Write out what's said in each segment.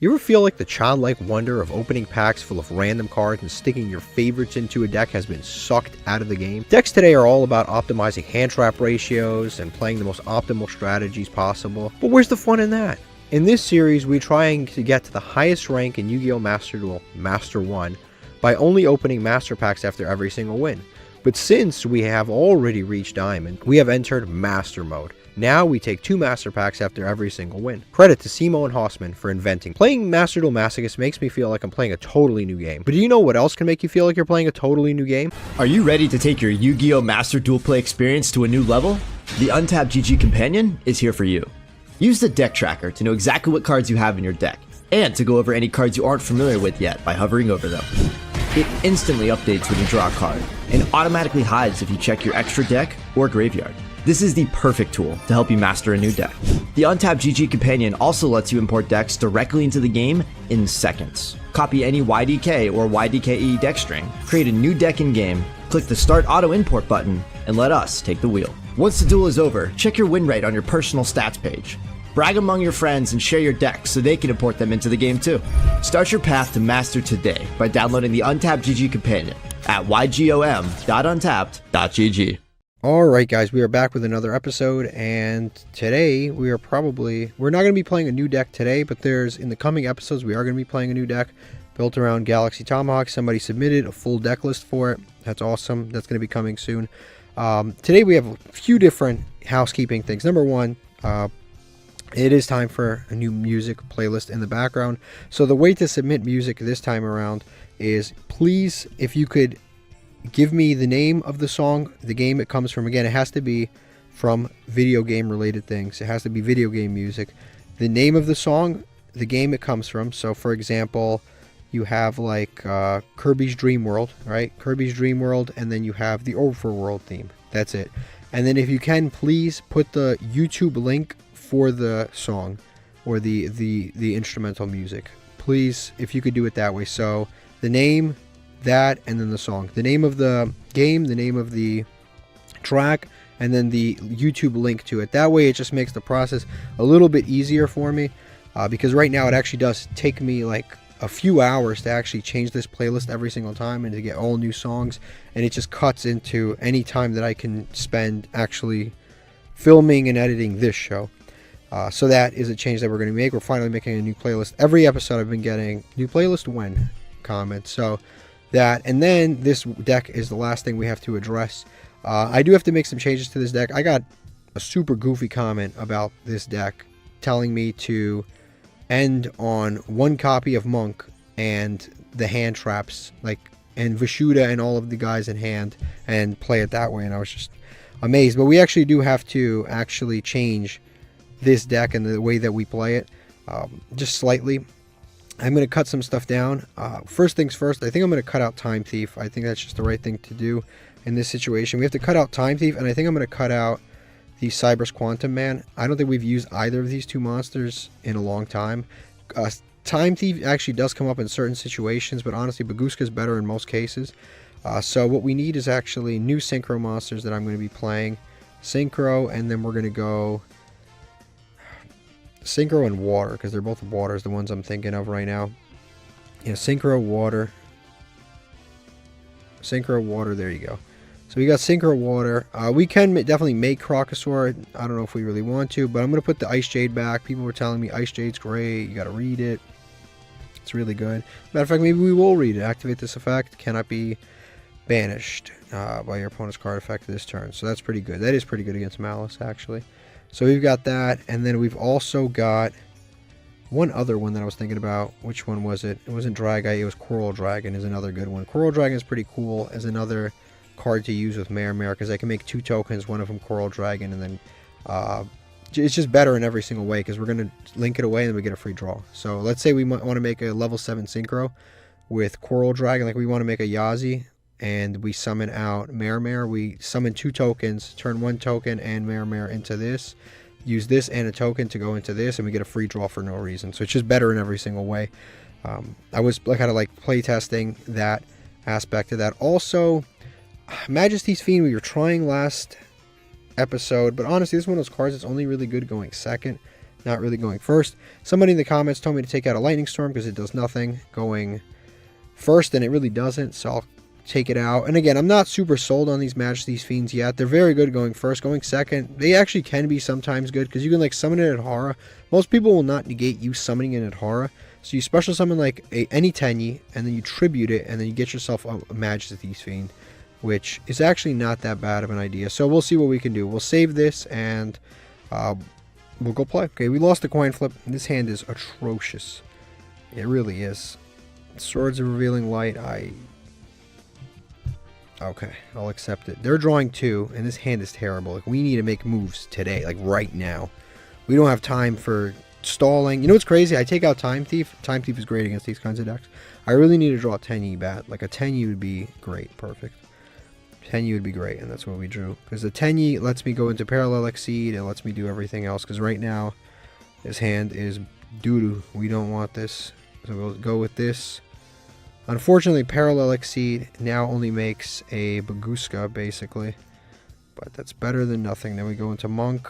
You ever feel like the childlike wonder of opening packs full of random cards and sticking your favorites into a deck has been sucked out of the game? Decks today are all about optimizing hand trap ratios and playing the most optimal strategies possible, but where's the fun in that? In this series, we're trying to get to the highest rank in Yu-Gi-Oh! Master Duel, Master 1, by only opening Master Packs after every single win. But since we have already reached Diamond, we have entered Master Mode. Now we take 2 Master Packs after every single win. Credit to Cimo and Housekeeping for inventing. Playing Master Duel Masochist makes me feel like I'm playing a totally new game. But do you know what else can make you feel like you're playing a totally new game? Are you ready to take your Yu-Gi-Oh! Master Duel play experience to a new level? The Untapped GG Companion is here for you. Use the deck tracker to know exactly what cards you have in your deck, and to go over any cards you aren't familiar with yet by hovering over them. It instantly updates when you draw a card, and automatically hides if you check your extra deck or graveyard. This is the perfect tool to help you master a new deck. The Untapped GG Companion also lets you import decks directly into the game in seconds. Copy any YDK or YDKE deck string, create a new deck in-game, click the Start Auto Import button, and let us take the wheel. Once the duel is over, check your win rate on your personal stats page. Brag among your friends and share your decks so they can import them into the game too. Start your path to master today by downloading the Untapped GG Companion at ygom.untapped.gg. Alright guys, we are back with another episode, and today we're not going to be playing a new deck today, but in the coming episodes we are going to be playing a new deck built around Galaxy Tomahawk. Somebody submitted a full deck list for it. That's awesome. That's going to be coming soon. Today we have a few different housekeeping things. Number one, it is time for a new music playlist in the background. So the way to submit music this time around is, please, if you could give me the name of the song, the game it comes from. Again, it has to be from video game related things. It has to be video game music. The name of the song, the game it comes from. So for example, you have like Kirby's Dream World, right? Kirby's Dream World, and then you have the Overworld theme. That's it. And then if you can, please put the YouTube link for the song or the instrumental music. Please, if you could do it that way. So the name, that, and then the song, the name of the game, the name of the track, and then the YouTube link to it. That way it just makes the process a little bit easier for me, because right now it actually does take me like a few hours to actually change this playlist every single time and to get all new songs, and it just cuts into any time that I can spend actually filming and editing this show. So that is a change that we're going to make. We're finally making a new playlist. Every episode I've been getting new playlist when comments. So that, and then this deck is the last thing we have to address. I do have to make some changes to this deck. I got a super goofy comment about this deck telling me to end on 1 copy of Monk and the hand traps, and Vishuda and all of the guys in hand, and play it that way, and I was just amazed. But we actually do have to actually change this deck and the way that we play it, just slightly. I'm going to cut some stuff down. First things first, I think I'm going to cut out Time Thief. I think that's just the right thing to do in this situation. We have to cut out Time Thief, and I think I'm going to cut out the Cyber's Quantum Man. I don't think we've used either of these two monsters in a long time. Time Thief actually does come up in certain situations, but honestly, Baguska is better in most cases. So what we need is actually new Synchro monsters that I'm going to be playing. Synchro, and then we're going to go Synchro and Water, because they're both waters, the ones I'm thinking of right now. Yeah, Synchro, Water. Synchro, Water, there you go. So we got Synchro, Water. We can definitely make Crocosaur. I don't know if we really want to, but I'm going to put the Ice Jade back. People were telling me Ice Jade's great. You got to read it. It's really good. Matter of fact, maybe we will read it. Activate this effect. Cannot be banished by your opponent's card effect this turn. So that's pretty good. That is pretty good against Malice, actually. So we've got that, and then we've also got one other one that I was thinking about. Which one was it? It wasn't Dragite, it was Coral Dragon is another good one. Coral Dragon is pretty cool as another card to use with Mare, because I can make 2 tokens, one of them Coral Dragon, and then it's just better in every single way, because we're going to link it away and then we get a free draw. So let's say we want to make a level 7 Synchro with Coral Dragon, like we want to make a Yazi, and we summon out Mare. We summon 2 tokens, turn 1 token and Mare into this. Use this and a token to go into this, and we get a free draw for no reason. So it's just better in every single way. I was kind of like play testing that aspect of that. Also, Majesty's Fiend, we were trying last episode, but honestly, this is one of those cards that's only really good going second. not really going first. Somebody in the comments told me to take out a lightning storm because it does nothing going first, and it really doesn't, so I'll take it out. And again, I'm not super sold on these Majesty's Fiends yet. They're very good going first. Going second, they actually can be sometimes good because you can like summon it at Hara. Most people will not negate you summoning it at Hara. So you special summon like any Tenyi, and then you tribute it, and then you get yourself a Majesty's Fiend, which is actually not that bad of an idea. So we'll see what we can do. We'll save this, and we'll go play. Okay, we lost the coin flip. This hand is atrocious. It really is. Swords of Revealing Light, okay, I'll accept it. They're drawing 2, and this hand is terrible. Like, we need to make moves today, like right now. We don't have time for stalling. You know what's crazy? I take out Time Thief. Time Thief is great against these kinds of decks. I really need to draw a Tenyi bat. Like a Tenyi would be great. Perfect. Tenyi would be great, and that's what we drew. Because the Tenyi lets me go into Parallel Exceed. It lets me do everything else. Because right now, this hand is doo-doo. We don't want this. So we'll go with this. Unfortunately, Parallel Exceed now only makes a Baguska, basically. But that's better than nothing. Then we go into Monk.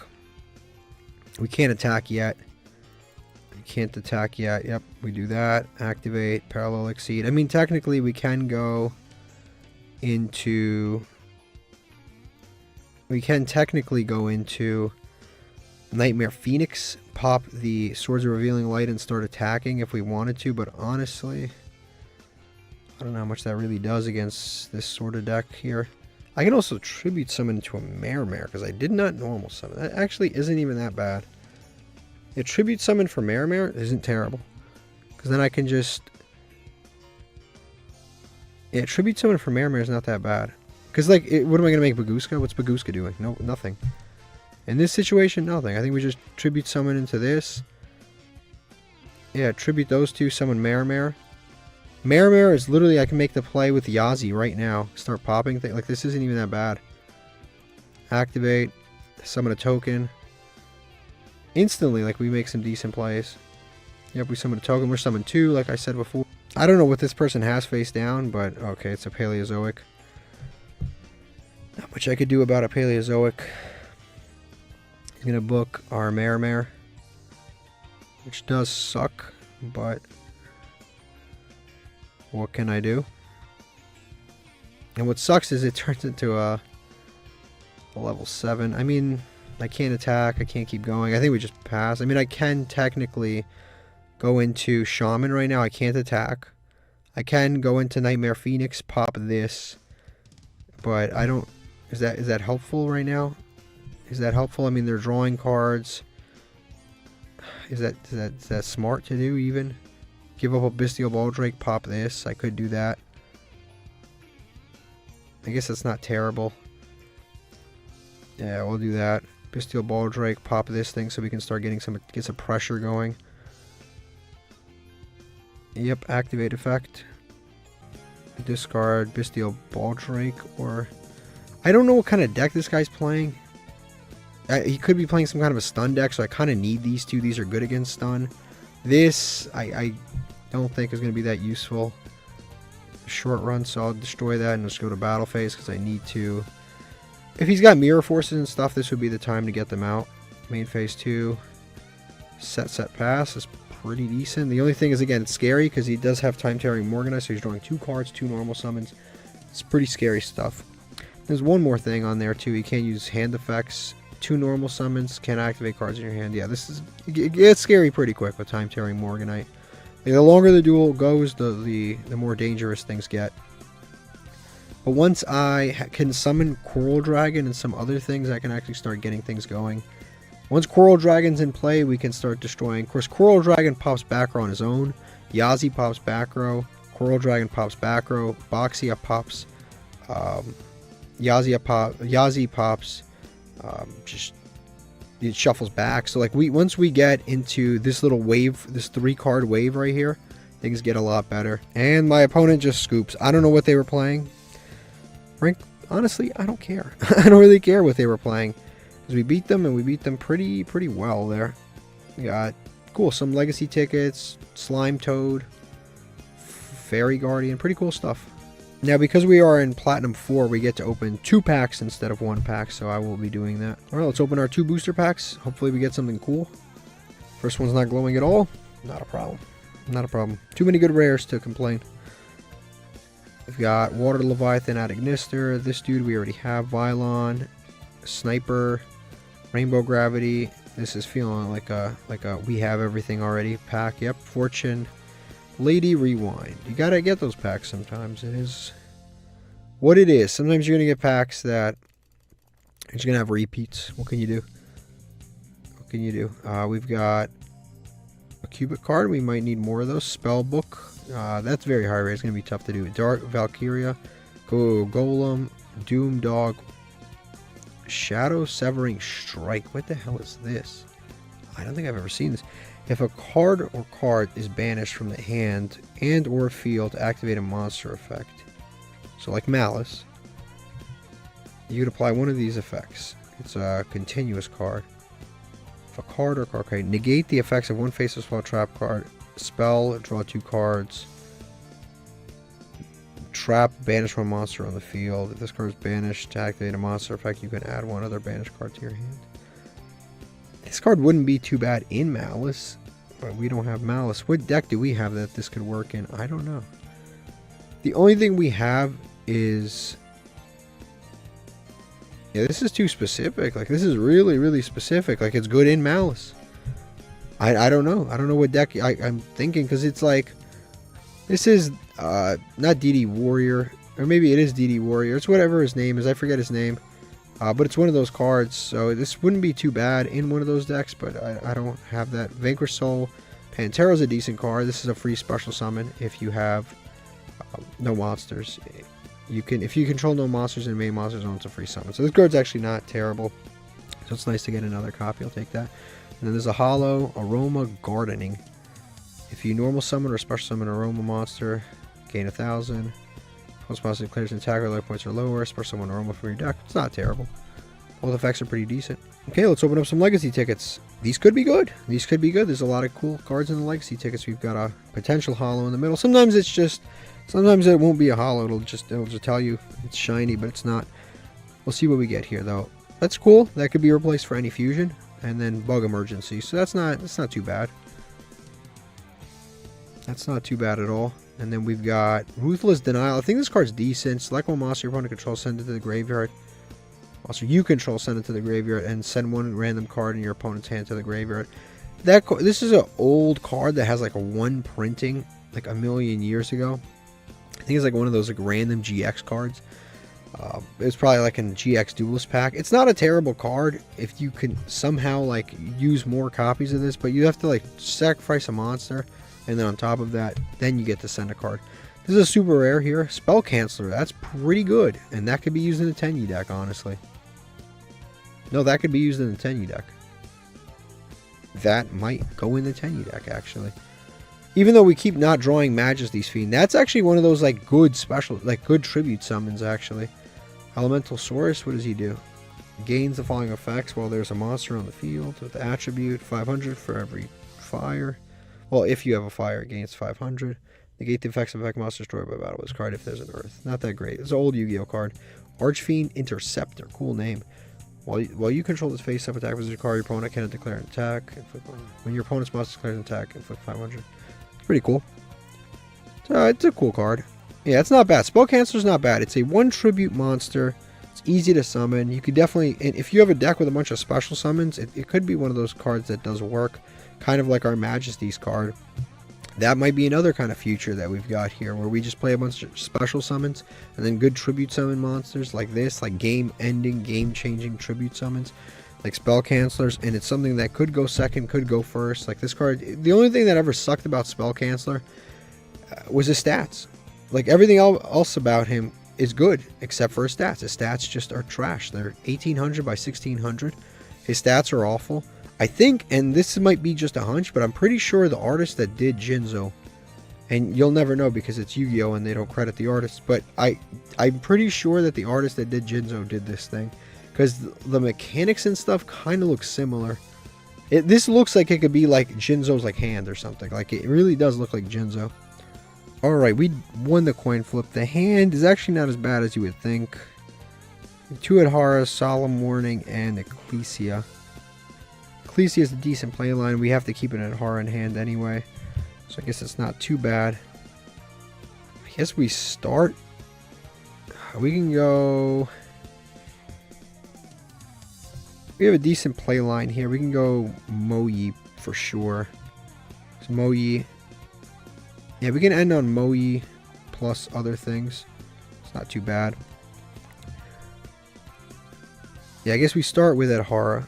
We can't attack yet. Can't attack yet. Yep, we do that. Activate, Parallel Exceed. I mean, technically, we can go into... We can technically go into Nightmare Phoenix, pop the Swords of Revealing Light, and start attacking if we wanted to, but honestly, I don't know how much that really does against this sort of deck here. I can also Tribute Summon into a Mare, because I did not normal summon. That actually isn't even that bad. A Tribute Summon for Mare isn't terrible. Because then I can just... Yeah, Tribute Summon for Mare is not that bad. Because, like, what am I going to make Baguska? What's Baguska doing? No, nothing. In this situation, nothing. I think we just Tribute Summon into this. Yeah, Tribute those two, summon Mare. Mare is literally, I can make the play with Yazi right now. Start popping things. Like, this isn't even that bad. Activate. Summon a token. Instantly, like, we make some decent plays. Yep, we summon a token. We're summoned 2, like I said before. I don't know what this person has face down, but okay, it's a Paleozoic. Not much I could do about a Paleozoic. He's going to book our Mare, which does suck, but what can I do? And what sucks is it turns into a level 7. I mean... I can't attack, I can't keep going. I think we just pass. I mean, I can technically go into Shaman right now. I can't attack. I can go into Nightmare Phoenix, pop this. But I don't... Is that helpful right now? Is that helpful? I mean, they're drawing cards. Is that smart to do, even? Give up a Bestial Baldrake, pop this. I could do that. I guess that's not terrible. Yeah, we'll do that. Bestial Baldrake, pop this thing so we can start getting some pressure going. Yep, activate effect. Discard Bestial Baldrake, or I don't know what kind of deck this guy's playing. He could be playing some kind of a stun deck, so I kind of need these two. These are good against stun. This I don't think is going to be that useful. Short run, so I'll destroy that and just go to battle phase because I need to. If he's got mirror forces and stuff, this would be the time to get them out. Main phase 2. Set, pass is pretty decent. The only thing is, again, it's scary because he does have Time Tearing Morgana, so he's drawing 2 cards, 2 normal summons. It's pretty scary stuff. There's one more thing on there, too. You can't use hand effects. 2 normal summons, can't activate cards in your hand. Yeah, this is... It gets scary pretty quick with Time Tearing Morganite. The longer the duel goes, the more dangerous things get. But once I can summon Coral Dragon and some other things, I can actually start getting things going. Once Coral Dragon's in play, we can start destroying. Of course, Coral Dragon pops back row on his own. Yazi pops back row. Coral Dragon pops back row. Boxia pops. Yazi pops. Just it shuffles back. So like once we get into this little wave, this 3-card wave right here, things get a lot better. And my opponent just scoops. I don't know what they were playing. Honestly, I don't care. I don't really care what they were playing. Because we beat them, and we beat them pretty well there. We got, cool, some legacy tickets, Slime Toad, Fairy Guardian, pretty cool stuff. Now, because we are in Platinum 4, we get to open 2 packs instead of 1 pack, so I will be doing that. Alright, let's open our 2 booster packs. Hopefully we get something cool. First one's not glowing at all. Not a problem. Not a problem. Too many good rares to complain. We've got Water Leviathan out Ignister. This dude we already have. Vylon, Sniper, Rainbow Gravity. This is feeling like a we have everything already pack. Yep, Fortune, Lady Rewind. You gotta get those packs sometimes. It is what it is. Sometimes you're gonna get packs that you're just gonna have repeats. What can you do? What can you do? We've got a Cubic card. We might need more of those. Spell Book. That's very high rate. It's going to be tough to do. Dark Valkyria. Golem. Doom Dog. Shadow Severing Strike. What the hell is this? I don't think I've ever seen this. If a card or card is banished from the hand and or field to activate a monster effect. So like Malice. You could apply one of these effects. It's a continuous card. If a card or card, okay, negate the effects of one faceless spell trap card. Spell, draw 2 cards. Trap, banish one monster on the field. If this card is banished to activate a monster effect, you can add one other banished card to your hand. This card wouldn't be too bad in Malice, but we don't have Malice. What deck do we have that this could work in? I don't know. The only thing we have is... yeah, this is too specific. Like, this is really, really specific. Like, it's good in Malice. I don't know. I don't know what deck I'm thinking, because it's like... this is not DD Warrior. Or maybe it is DD Warrior. It's whatever his name is. I forget his name. But it's one of those cards. So this wouldn't be too bad in one of those decks, but I don't have that. Vanquish Soul. Pantera's a decent card. This is a free special summon if you have no monsters. You can, if you control no monsters in main monster zone, it's a free summon. So this card's actually not terrible. So it's nice to get another copy. I'll take that. And then there's a Hollow Aroma Gardening. If you normal summon or special summon an Aroma monster, gain 1,000. Most monster declares an attack or life points are lower. Special summon Aroma from your deck. It's not terrible. Both effects are pretty decent. Okay, let's open up some Legacy tickets. These could be good. These could be good. There's a lot of cool cards in the Legacy tickets. We've got a potential Hollow in the middle. Sometimes it's just... sometimes it won't be a Hollow. It'll just tell you it's shiny, but it's not. We'll see what we get here, though. That's cool. That could be replaced for any fusion, and then Bug Emergency. So that's not too bad. That's not too bad at all. And then we've got Ruthless Denial. I think this card's decent. Select one monster your opponent controls, send it to the graveyard. Monster you control, send it to the graveyard, and send one random card in your opponent's hand to the graveyard. This is an old card that has like a 1 printing like a million years ago. I think it's like one of those like random GX cards. It's probably like a GX Duelist pack. It's not a terrible card if you can somehow like use more copies of this, but you have to like sacrifice a monster, and then on top of that, then you get to send a card. This is a super rare here. Spell Canceller. That's pretty good, and that could be used in a 10U deck, honestly. No, that could be used in the 10U deck. That might go in the 10U deck, actually. Even though we keep not drawing Majesty's Fiend, that's actually one of those like good special, like good tribute summons, actually. Elemental Source, what does he do? Gains the following effects while there's a monster on the field with the attribute 500 for every fire. Well, if you have a fire, it gains 500. Negate the effects of effect monster destroyed by battle. This card if there's an earth. Not that great. It's an old Yu-Gi-Oh card. Archfiend Interceptor, cool name. While you control this face-up attack with your card, your opponent cannot declare an attack. When your opponent's monster declares an attack, inflict 500. It's pretty cool. It's a cool card. Yeah, it's not bad. Spell Canceller's not bad. It's a 1 tribute monster. It's easy to summon. You could definitely, and if you have a deck with a bunch of special summons, it could be one of those cards that does work. Kind of like our Majesty's card. That might be another kind of future that we've got here, where we just play a bunch of special summons and then good tribute summon monsters like this, like game-ending, game-changing tribute summons, like Spell Cancellers, and it's something that could go second, could go first. Like this card, the only thing that ever sucked about Spell Canceller was his stats. Like everything else about him is good, except for his stats. His stats just are trash. They're 1800 by 1600. His stats are awful. I think, and this might be just a hunch, but I'm pretty sure the artist that did Jinzo, and you'll never know because it's Yu-Gi-Oh and they don't credit the artist, but I'm pretty sure that the artist that did Jinzo did this thing, because the mechanics and stuff kind of look similar. This looks like it could be like Jinzo's like hand or something. Like it really does look like Jinzo. Alright, we won the coin flip. The hand is actually not as bad as you would think. 2 Adhara, Solemn Warning, and Ecclesia. Ecclesia is a decent play line. We have to keep it in Hara in hand anyway. So I guess it's not too bad. I guess we start. We can go. We have a decent play line here. We can go Moyi for sure. So Moyi. Yeah, we can end on Moyi plus other things. It's not too bad. Yeah, I guess we start with Adhara.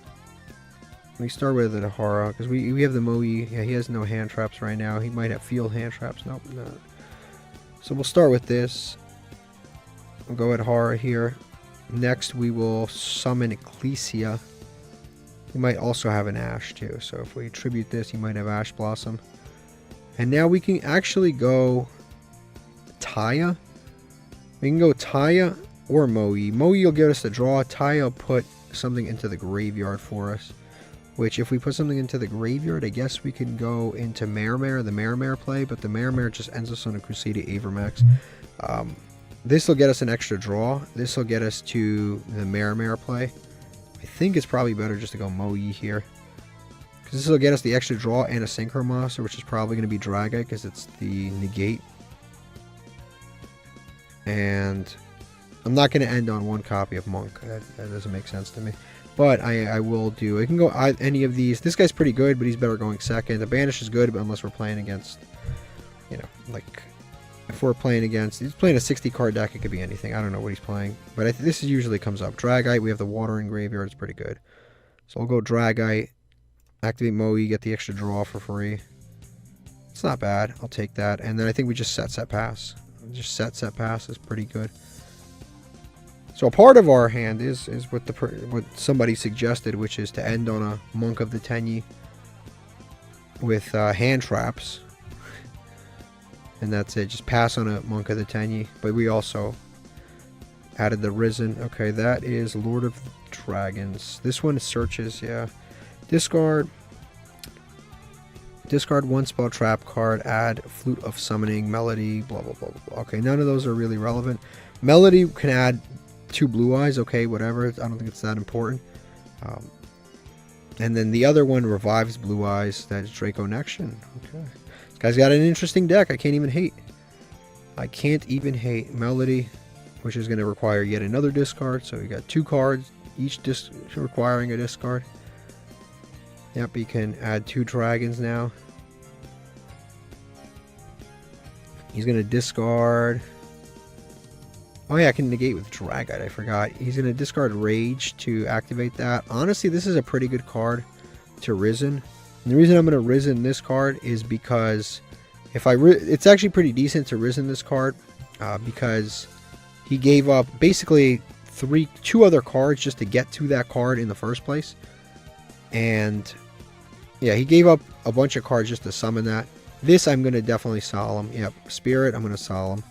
We start with Adhara because we have the Moyi. Yeah, he has no hand traps right now. He might have field hand traps. Nope, no. So we'll start with this. We'll go Adhara here. Next, we will summon Ecclesia. He might also have an Ash too. So if we tribute this, he might have Ash Blossom. And now we can actually go Taya. We can go Taya or Moyi. Moyi will get us the draw. Taya will put something into the graveyard for us. Which, if we put something into the graveyard, I guess we can go into Mermare, the Mermare play. But the Mermare just ends us on a Crusader Avermax. This will get us an extra draw. This will get us to the Mermare play. I think it's probably better just to go Moyi here. Because this will get us the extra draw and a Synchro Monster, which is probably going to be Dragite because it's the negate. And I'm not going to end on one copy of Monk. That doesn't make sense to me. But I will do. I can go any of these. This guy's pretty good, but he's better going second. The Banish is good, but unless we're playing against, you know, like, if we're playing against, he's playing a 60 card deck, it could be anything. I don't know what he's playing. But this usually comes up. Dragite, we have the Watering Graveyard, it's pretty good. So I'll go Dragite, activate Moyi, get the extra draw for free. It's not bad. I'll take that. And then I think we just set pass. Just set pass is pretty good. So a part of our hand is what somebody suggested, which is to end on a Monk of the Tenyi with hand traps. And that's it. Just pass on a Monk of the Tenyi. But we also added the Risen. Okay, that is Lord of Dragons. This one searches, yeah. Discard one spell trap card, add Flute of Summoning, Melody, blah, blah, blah, blah. Okay, none of those are really relevant. Melody can add 2 Blue Eyes, okay, whatever. I don't think it's that important. And then the other one revives Blue Eyes. That is Draco Nexion. Okay. This guy's got an interesting deck. I can't even hate. I can't even hate. Melody, which is going to require yet another discard. So we got 2 cards, each requiring a discard. Yep, you can add 2 dragons now. He's going to discard. Oh yeah, I can negate with Dragite, I forgot. He's going to discard Rage to activate that. Honestly, this is a pretty good card to Risen. And the reason I'm going to Risen this card is because if it's actually pretty decent to Risen this card because he gave up basically 2 other cards just to get to that card in the first place. And yeah, he gave up a bunch of cards just to summon that. This I'm going to definitely Solemn. Yep, Spirit, I'm going to Solemn.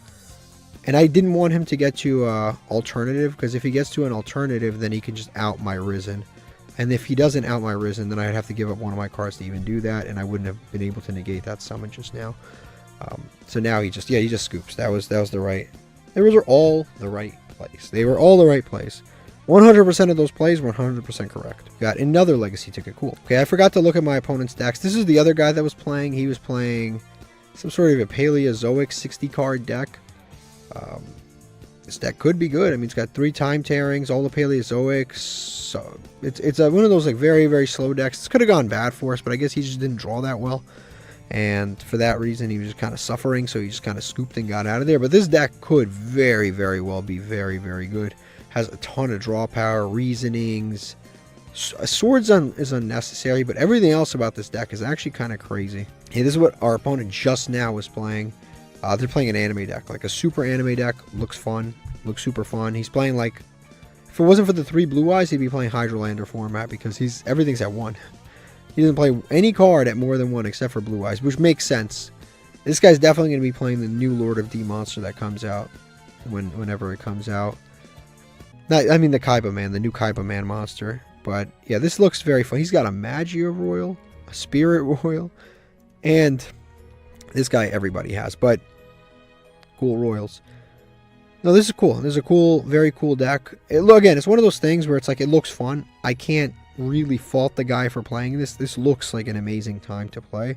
And I didn't want him to get to alternative, because if he gets to an alternative, then he can just out my Risen. And if he doesn't out my Risen, then I'd have to give up one of my cards to even do that, and I wouldn't have been able to negate that summon just now. So now he just scoops. That was the right. Those were all the right plays. They were all the right plays. 100% of those plays were 100% correct. Got another Legacy ticket. Cool. Okay, I forgot to look at my opponent's decks. This is the other guy that was playing. He was playing some sort of a Paleozoic 60 card deck. This deck could be good. I mean, it's got 3 Time Tearings, all the Paleozoics. So it's one of those like very, very slow decks. This could have gone bad for us, but I guess he just didn't draw that well. And for that reason, he was just kind of suffering. So he just kind of scooped and got out of there. But this deck could very, very well be very, very good. Has a ton of draw power, reasonings. Swords is unnecessary, but everything else about this deck is actually kind of crazy. Hey, this is what our opponent just now was playing. They're playing an anime deck, like a super anime deck. Looks fun, looks super fun. He's playing like, if it wasn't for the 3 Blue Eyes, he'd be playing Hydrolander format because everything's at 1. He doesn't play any card at more than 1 except for Blue Eyes, which makes sense. This guy's definitely going to be playing the new Lord of D monster that comes out whenever it comes out. I mean the Kaiba Man, the new Kaiba Man monster. But yeah, this looks very fun. He's got a Magia Royal, a Spirit Royal, and this guy everybody has, but cool Royals. No, this is cool. This is a cool, very cool deck. Again, it's one of those things where it's like, it looks fun. I can't really fault the guy for playing this. This looks like an amazing time to play.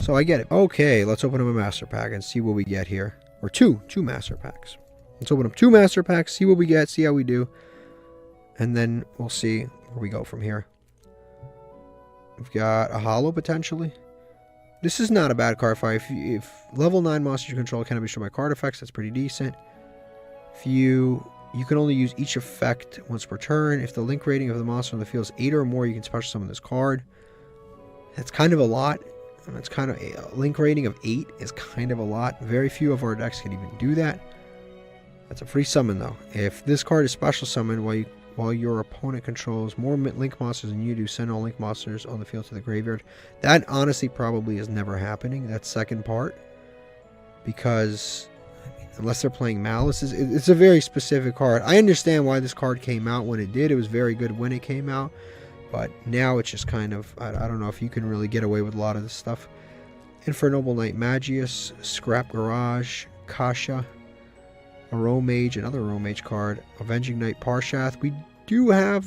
So I get it. Okay, let's open up a master pack and see what we get here. Or two master packs. Let's open up 2 master packs, see what we get, see how we do. And then we'll see where we go from here. We've got a holo potentially. This is not a bad card fight. If level 9 monsters you control cannot be destroyed by card effects, that's pretty decent. If you can only use each effect once per turn. If the link rating of the monster on the field is 8 or more, you can special summon this card. That's kind of a lot. It's kind of a link rating of 8 is kind of a lot. Very few of our decks can even do that. That's a free summon though. If this card is special summoned while your opponent controls more link monsters than you do, send all link monsters on the field to the graveyard. That honestly probably is never happening. That second part, because I mean, unless they're playing Malice, it's a very specific card. I understand why this card came out when it did. It was very good when it came out. But now it's just kind of, I don't know if you can really get away with a lot of this stuff. Infernoble Knight Magius, Scrap Garage, Kasha, a Romage, another Romage card, Avenging Knight Parshath. We do have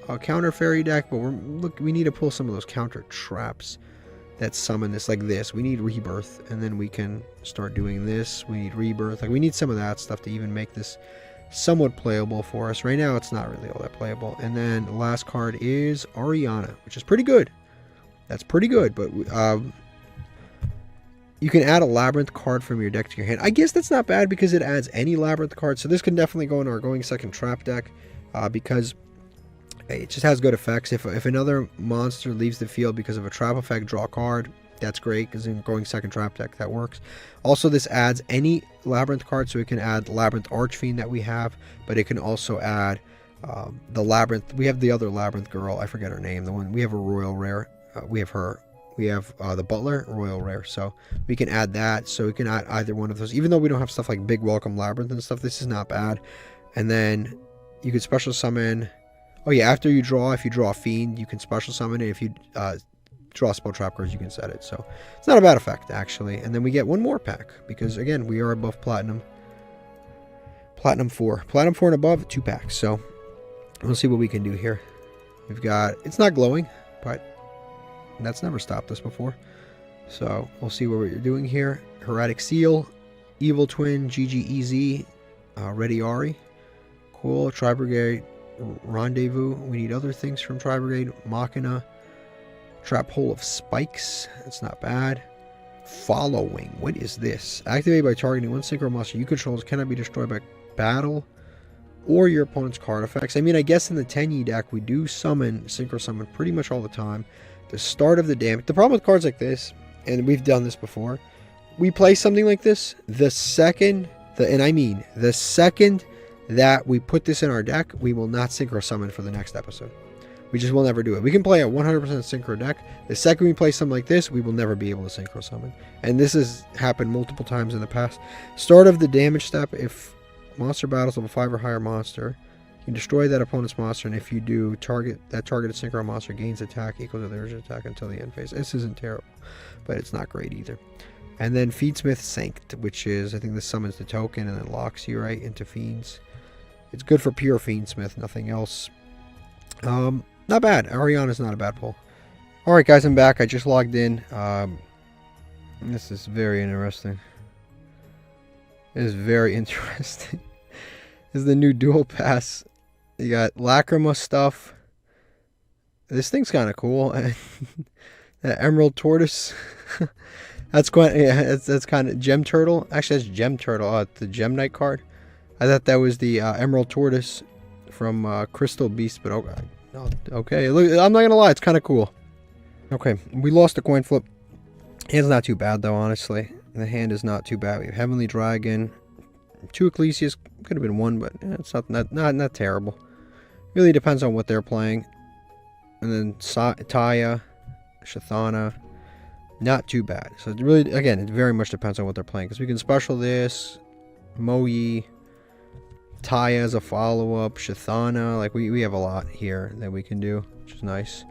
a counter fairy deck, but we need to pull some of those counter traps that summon this, like this. We need Rebirth, and then we can start doing this. We need Rebirth. Like, we need some of that stuff to even make this somewhat playable for us. Right now it's not really all that playable. And then the last card is Ariana, which is pretty good. That's pretty good, but you can add a Labyrinth card from your deck to your hand. I guess that's not bad because it adds any Labyrinth card, so this can definitely go in our Going Second Trap deck because it just has good effects. If another monster leaves the field because of a trap effect, draw a card. That's great because in Going Second Trap deck that works. Also, this adds any Labyrinth card, so it can add Labyrinth Archfiend that we have, but it can also add the Labyrinth. We have the other Labyrinth girl. I forget her name. The one we have a Royal Rare. We have her. We have the Butler Royal Rare, so we can add that. So we can add either one of those. Even though we don't have stuff like Big Welcome Labyrinth and stuff, this is not bad. And then you can special summon. Oh yeah, after you draw, if you draw a Fiend, you can special summon it. If you draw spell trap cards, you can set it. So it's not a bad effect actually. And then we get one more pack because again we are above platinum 4 and above, 2 packs. So we'll see what we can do here. We've got, it's not glowing, but that's never stopped us before, so we'll see what we're doing here. Heretic Seal, Evil Twin, GGEZ, Ready Ari, cool. Tri Brigade Rendezvous, we need other things from Tri Brigade. Machina, Trap Hole of Spikes, that's not bad. Following, what is this? Activated by targeting one synchro monster you control, cannot be destroyed by battle or your opponent's card effects. I mean, I guess in the Tenyi deck we do summon, synchro summon pretty much all the time. The start of the damage. The problem with cards like this, and we've done this before, we play something like this, the second that we put this in our deck, we will not synchro summon for the next episode. We just will never do it. We can play a 100% synchro deck. The second we play something like this, we will never be able to synchro summon. And this has happened multiple times in the past. Start of the damage step, if monster battles level 5 or higher monster, you can destroy that opponent's monster, and if you do, targeted synchro monster gains attack equal to the original attack until the end phase. This isn't terrible, but it's not great either. And then Fiendsmith Sanct, which is, I think this summons the token and then locks you right into Fiends. It's good for pure Fiendsmith, nothing else. Not bad. Ariana's not a bad pull. Alright guys, I'm back. I just logged in. This is very interesting. It is very interesting. This is the new Duel Pass. You got Lacrima stuff. This thing's kind of cool. That Emerald Tortoise. That's quite, yeah, that's kind of Gem Turtle. Actually, that's Gem Turtle. The Gem Knight card. I thought that was the Emerald Tortoise from Crystal Beast, but okay. Look, I'm not gonna lie, it's kind of cool. Okay, we lost the coin flip. Hand's not too bad though, honestly. The hand is not too bad. We have Heavenly Dragon, 2 Ecclesias, could have been 1, but it's not terrible. Really depends on what they're playing. And then Taya, Shathana, not too bad. So it really, again, it very much depends on what they're playing, because we can special this, Moyi, Taya as a follow-up, Shathana, like we have a lot here that we can do, which is nice.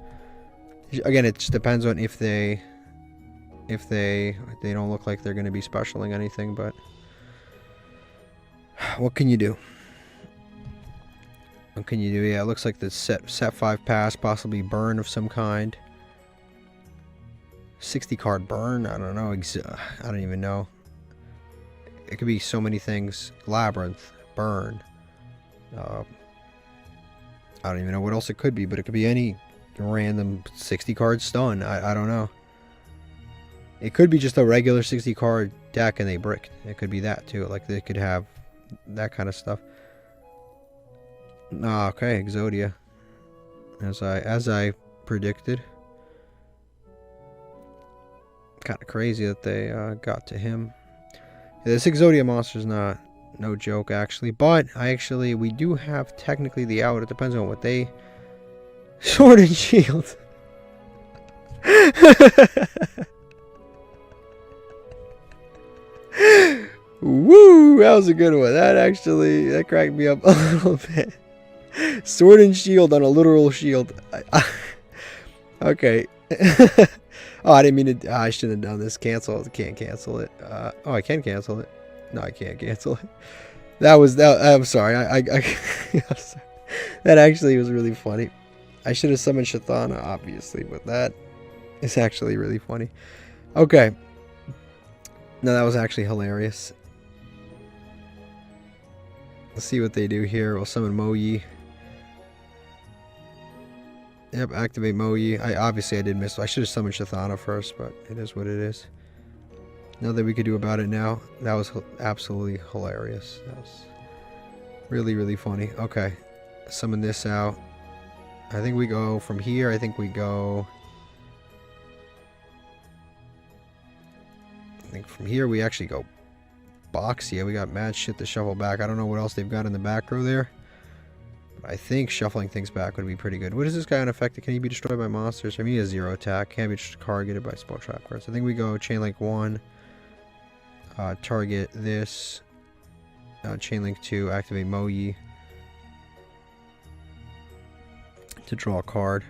Again, it just depends on if they don't look like they're going to be specialing anything, but what can you do? What can you do? Yeah, it looks like the set 5 pass, possibly burn of some kind. 60 card burn? I don't know. I don't even know. It could be so many things. Labyrinth, burn. I don't even know what else it could be, but it could be any random 60 card stun. I don't know. It could be just a regular 60 card deck and they bricked. It could be that too. Like they could have that kind of stuff. Okay, Exodia. As I predicted. Kind of crazy that they got to him. Yeah, this Exodia monster's no joke actually, but we do have technically the out. It depends on what they Sword and Shield. Woo! That was a good one. That cracked me up a little bit. Sword and Shield on a literal shield. Okay. Oh, I didn't mean to. I shouldn't have done this. Cancel. Can't cancel it. Oh, I can cancel it. No, I can't cancel it. I'm sorry. I'm sorry. That actually was really funny. I should have summoned Shathana, obviously, but that is actually really funny. Okay. No, that was actually hilarious. Let's see what they do here. We'll summon Moyi. Yep, activate Moyi. Obviously I did miss. I should have summoned Shathana first, but it is what it is. Nothing we could do about it now. That was absolutely hilarious. That was really, really funny. Okay, summon this out. I think we go from here. I think from here we actually go box. Yeah, we got mad shit to shuffle back. I don't know what else they've got in the back row there. I think shuffling things back would be pretty good. What is this guy unaffected? Can he be destroyed by monsters? I mean, he has 0 attack. Can't be targeted by spell trap cards. I think we go Chain Link 1. Target this. Chain Link 2. Activate Moyi. To draw a card.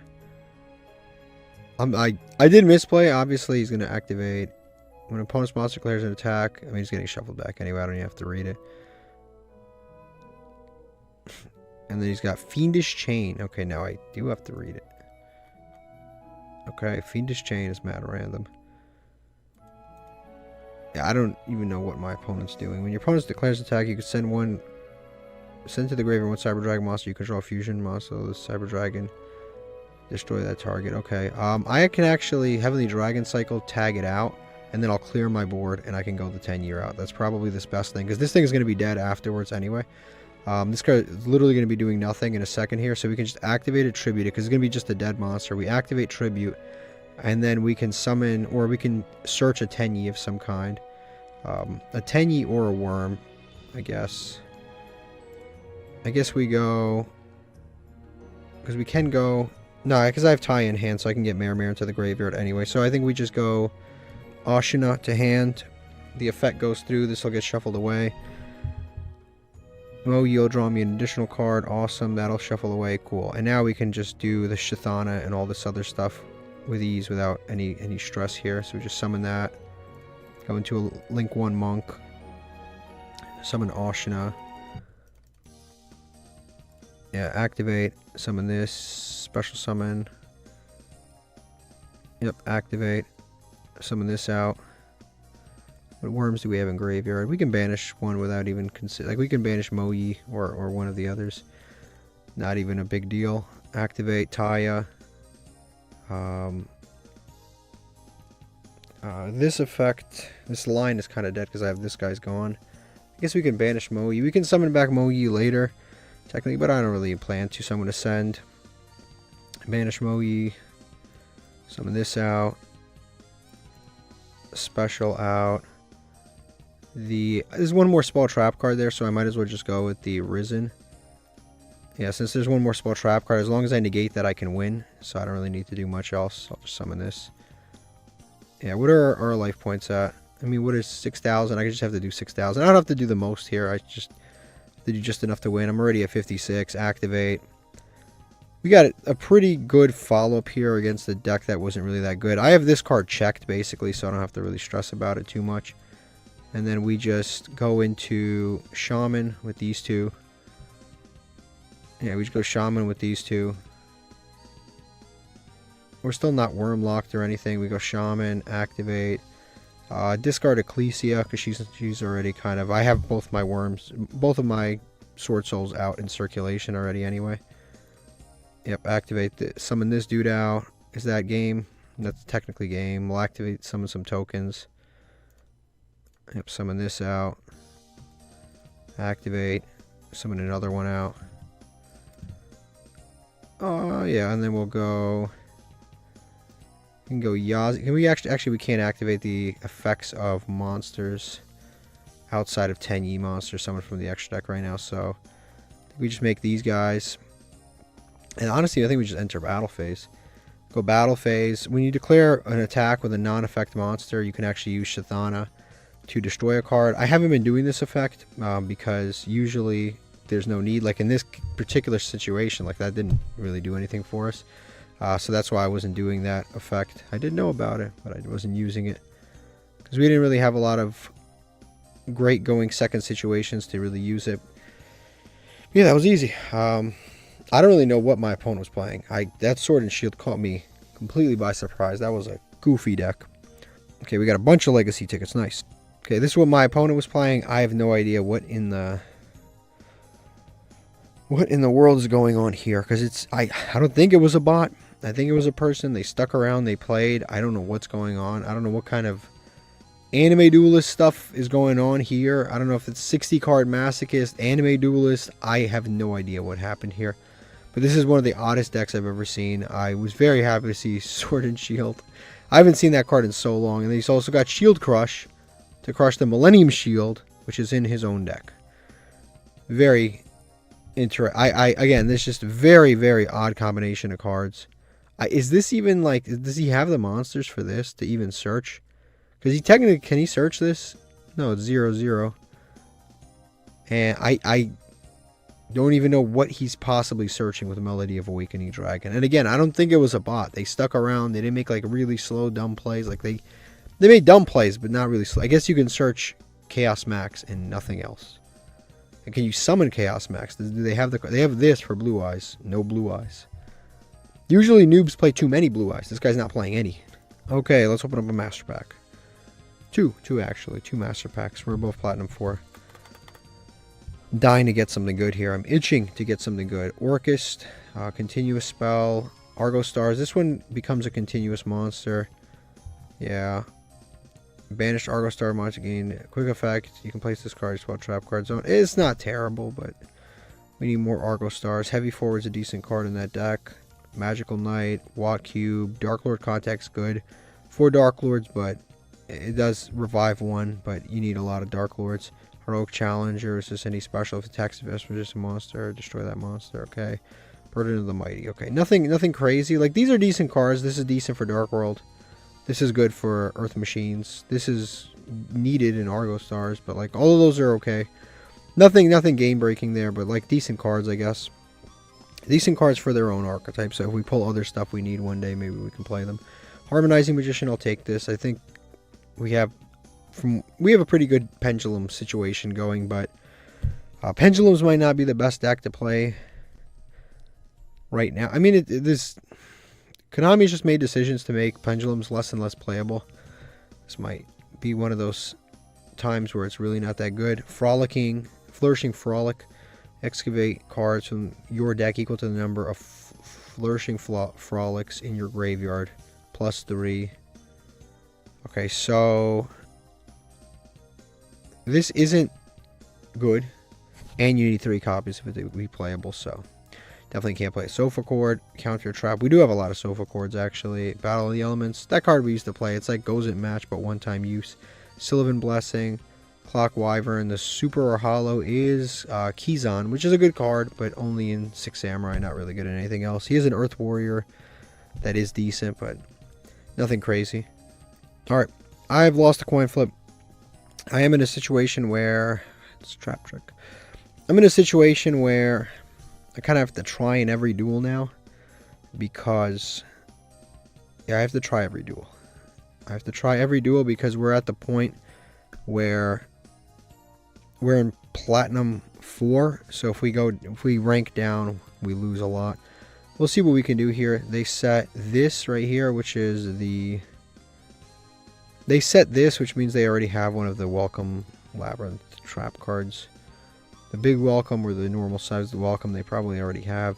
I did misplay. Obviously, he's going to activate. When an opponent's monster declares an attack. I mean, he's getting shuffled back anyway. I don't even have to read it. And then he's got Fiendish Chain. Okay, now I do have to read it. Okay, Fiendish Chain is mad random. Yeah, I don't even know what my opponent's doing. When your opponent declares an attack, you can send to the graveyard one Cyber Dragon monster. You control a fusion monster. The Cyber Dragon. Destroy that target. Okay. I can actually Heavenly Dragon Cycle, tag it out, and then I'll clear my board, and I can go the 10-year out. That's probably the best thing, because this thing is going to be dead afterwards anyway. This card is literally going to be doing nothing in a second here, so we can just activate it, tribute it, because it's going to be just a dead monster. We activate tribute, and then we can summon, or we can search a Tenyi of some kind. A Tenyi or a worm, I guess. I guess we go, because we can go, no, because I have tie in hand, so I can get Mare into the graveyard anyway. So I think we just go Ashina to hand. The effect goes through, this will get shuffled away. Oh, you'll draw me an additional card. Awesome. That'll shuffle away. Cool. And now we can just do the Shathana and all this other stuff with ease without any stress here. So we just summon that. Go into a Link 1 Monk. Summon Ashina. Yeah, activate. Summon this. Special summon. Yep, activate. Summon this out. What worms do we have in graveyard? We can banish one without even consider. Like, we can banish Moyi or one of the others. Not even a big deal. Activate Taya. This effect, this line is kind of dead because I have this guy's gone. I guess we can banish Moyi. We can summon back Moyi later, technically, but I don't really plan to. So I'm going to send. Banish Moyi. Summon this out. Special out. There's one more spell trap card there, so I might as well just go with the Risen. Yeah, since there's one more spell trap card, as long as I negate that, I can win. So I don't really need to do much else. I'll just summon this. Yeah, what are our life points at? I mean, what is 6,000? I just have to do 6,000. I don't have to do the most here. I just have to do just enough to win. I'm already at 56. Activate. We got a pretty good follow-up here against the deck that wasn't really that good. I have this card checked, basically, so I don't have to really stress about it too much. And then we just go into Shaman with these two. Yeah, we just go Shaman with these two. We're still not worm locked or anything. We go Shaman, activate. Discard Ecclesia because she's already kind of... I have both my worms, both of my Sword Souls out in circulation already anyway. Yep, activate. Summon this dude out. Is that game? That's technically game. We'll activate, summon some tokens. Yep, summon this out. Activate. Summon another one out. Oh, yeah, and then we'll go... We can go Yaz. Can we actually we can't activate the effects of monsters outside of 10 Yi monsters summoned from the extra deck right now, so we just make these guys. And honestly, I think we just enter battle phase. Go battle phase. When you declare an attack with a non-effect monster, you can actually use Shathana to destroy a card. I haven't been doing this effect because usually there's no need. Like in this particular situation, like that didn't really do anything for us. So that's why I wasn't doing that effect. I did know about it, but I wasn't using it. Because we didn't really have a lot of great going second situations to really use it. Yeah, that was easy. I don't really know what my opponent was playing. That Sword and Shield caught me completely by surprise. That was a goofy deck. Okay, we got a bunch of legacy tickets. Nice. Okay, this is what my opponent was playing. I have no idea what in the world is going on here, because it's I don't think it was a bot. I think it was a person. They stuck around, they played. I don't know what's going on. I don't know what kind of anime duelist stuff is going on here. I don't know if it's 60 card masochist, anime duelist. I have no idea what happened here. But this is one of the oddest decks I've ever seen. I was very happy to see Sword and Shield. I haven't seen that card in so long. And then he's also got Shield Crush to crush the Millennium Shield, which is in his own deck. Very interesting. Again, this is just a very, very odd combination of cards. Is this even like, does he have the monsters for this to even search? Because he technically, can he search this? No, it's 0/0. And I don't even know what he's possibly searching with Melody of Awakening Dragon. And again, I don't think it was a bot. They stuck around. They didn't make like really slow, dumb plays. Like they made dumb plays, but not really slow. I guess you can search Chaos Max and nothing else. And can you summon Chaos Max? Do they have they have this for Blue Eyes? No Blue Eyes. Usually noobs play too many Blue Eyes. This guy's not playing any. Okay, let's open up a master pack. Two actually. Two master packs. We're both Platinum 4. I'm dying to get something good here. I'm itching to get something good. Orchist, continuous spell, Argo Stars. This one becomes a continuous monster. Yeah. Banished Argo Star monster gain quick effect. You can place this card as well. Trap card zone. It's not terrible, but we need more Argo Stars. Heavy Forward's a decent card in that deck. Magical Knight, Watt Cube, Dark Lord Contact's good. 4 Dark Lords, but it does revive one, but you need a lot of Dark Lords. Heroic Challenger, is this any special? If attacks if resist a monster, destroy that monster, okay. Burden of the Mighty, okay. Nothing crazy. Like, these are decent cards. This is decent for Dark World. This is good for Earth Machines. This is needed in Argo Stars, but like all of those are okay. Nothing game breaking there, but like decent cards, I guess. Decent cards for their own archetype, so if we pull other stuff we need one day, maybe we can play them. Harmonizing Magician, I'll take this. I think we have a pretty good Pendulum situation going, but Pendulums might not be the best deck to play right now. I mean, Konami's just made decisions to make Pendulums less and less playable. This might be one of those times where it's really not that good. Flourishing Frolic. Excavate cards from your deck equal to the number of Flourishing Frolics in your graveyard. +3. Okay, so this isn't good. And you need 3 copies of it to be playable, so definitely can't play. Sofa Chord, Counter Trap. We do have a lot of Sofa Chords, actually. Battle of the Elements. That card we used to play. It's like goes at match, but one-time use. Sylvan Blessing. Clock Wyvern. The super or hollow is Kizan, which is a good card, but only in 6 Samurai, not really good at anything else. He is an Earth Warrior that is decent, but nothing crazy. Alright, I've lost a coin flip. I am in a situation where... It's a trap trick. I'm in a situation where I kind of have to try in every duel now, because... Yeah, I have to try every duel. I have to try every duel because we're at the point where... We're in Platinum 4. So if we rank down, we lose a lot. We'll see what we can do here. They set this right here, which is they set this, which means they already have one of the Welcome Labyrinth trap cards. The big Welcome or the normal size Welcome, they probably already have.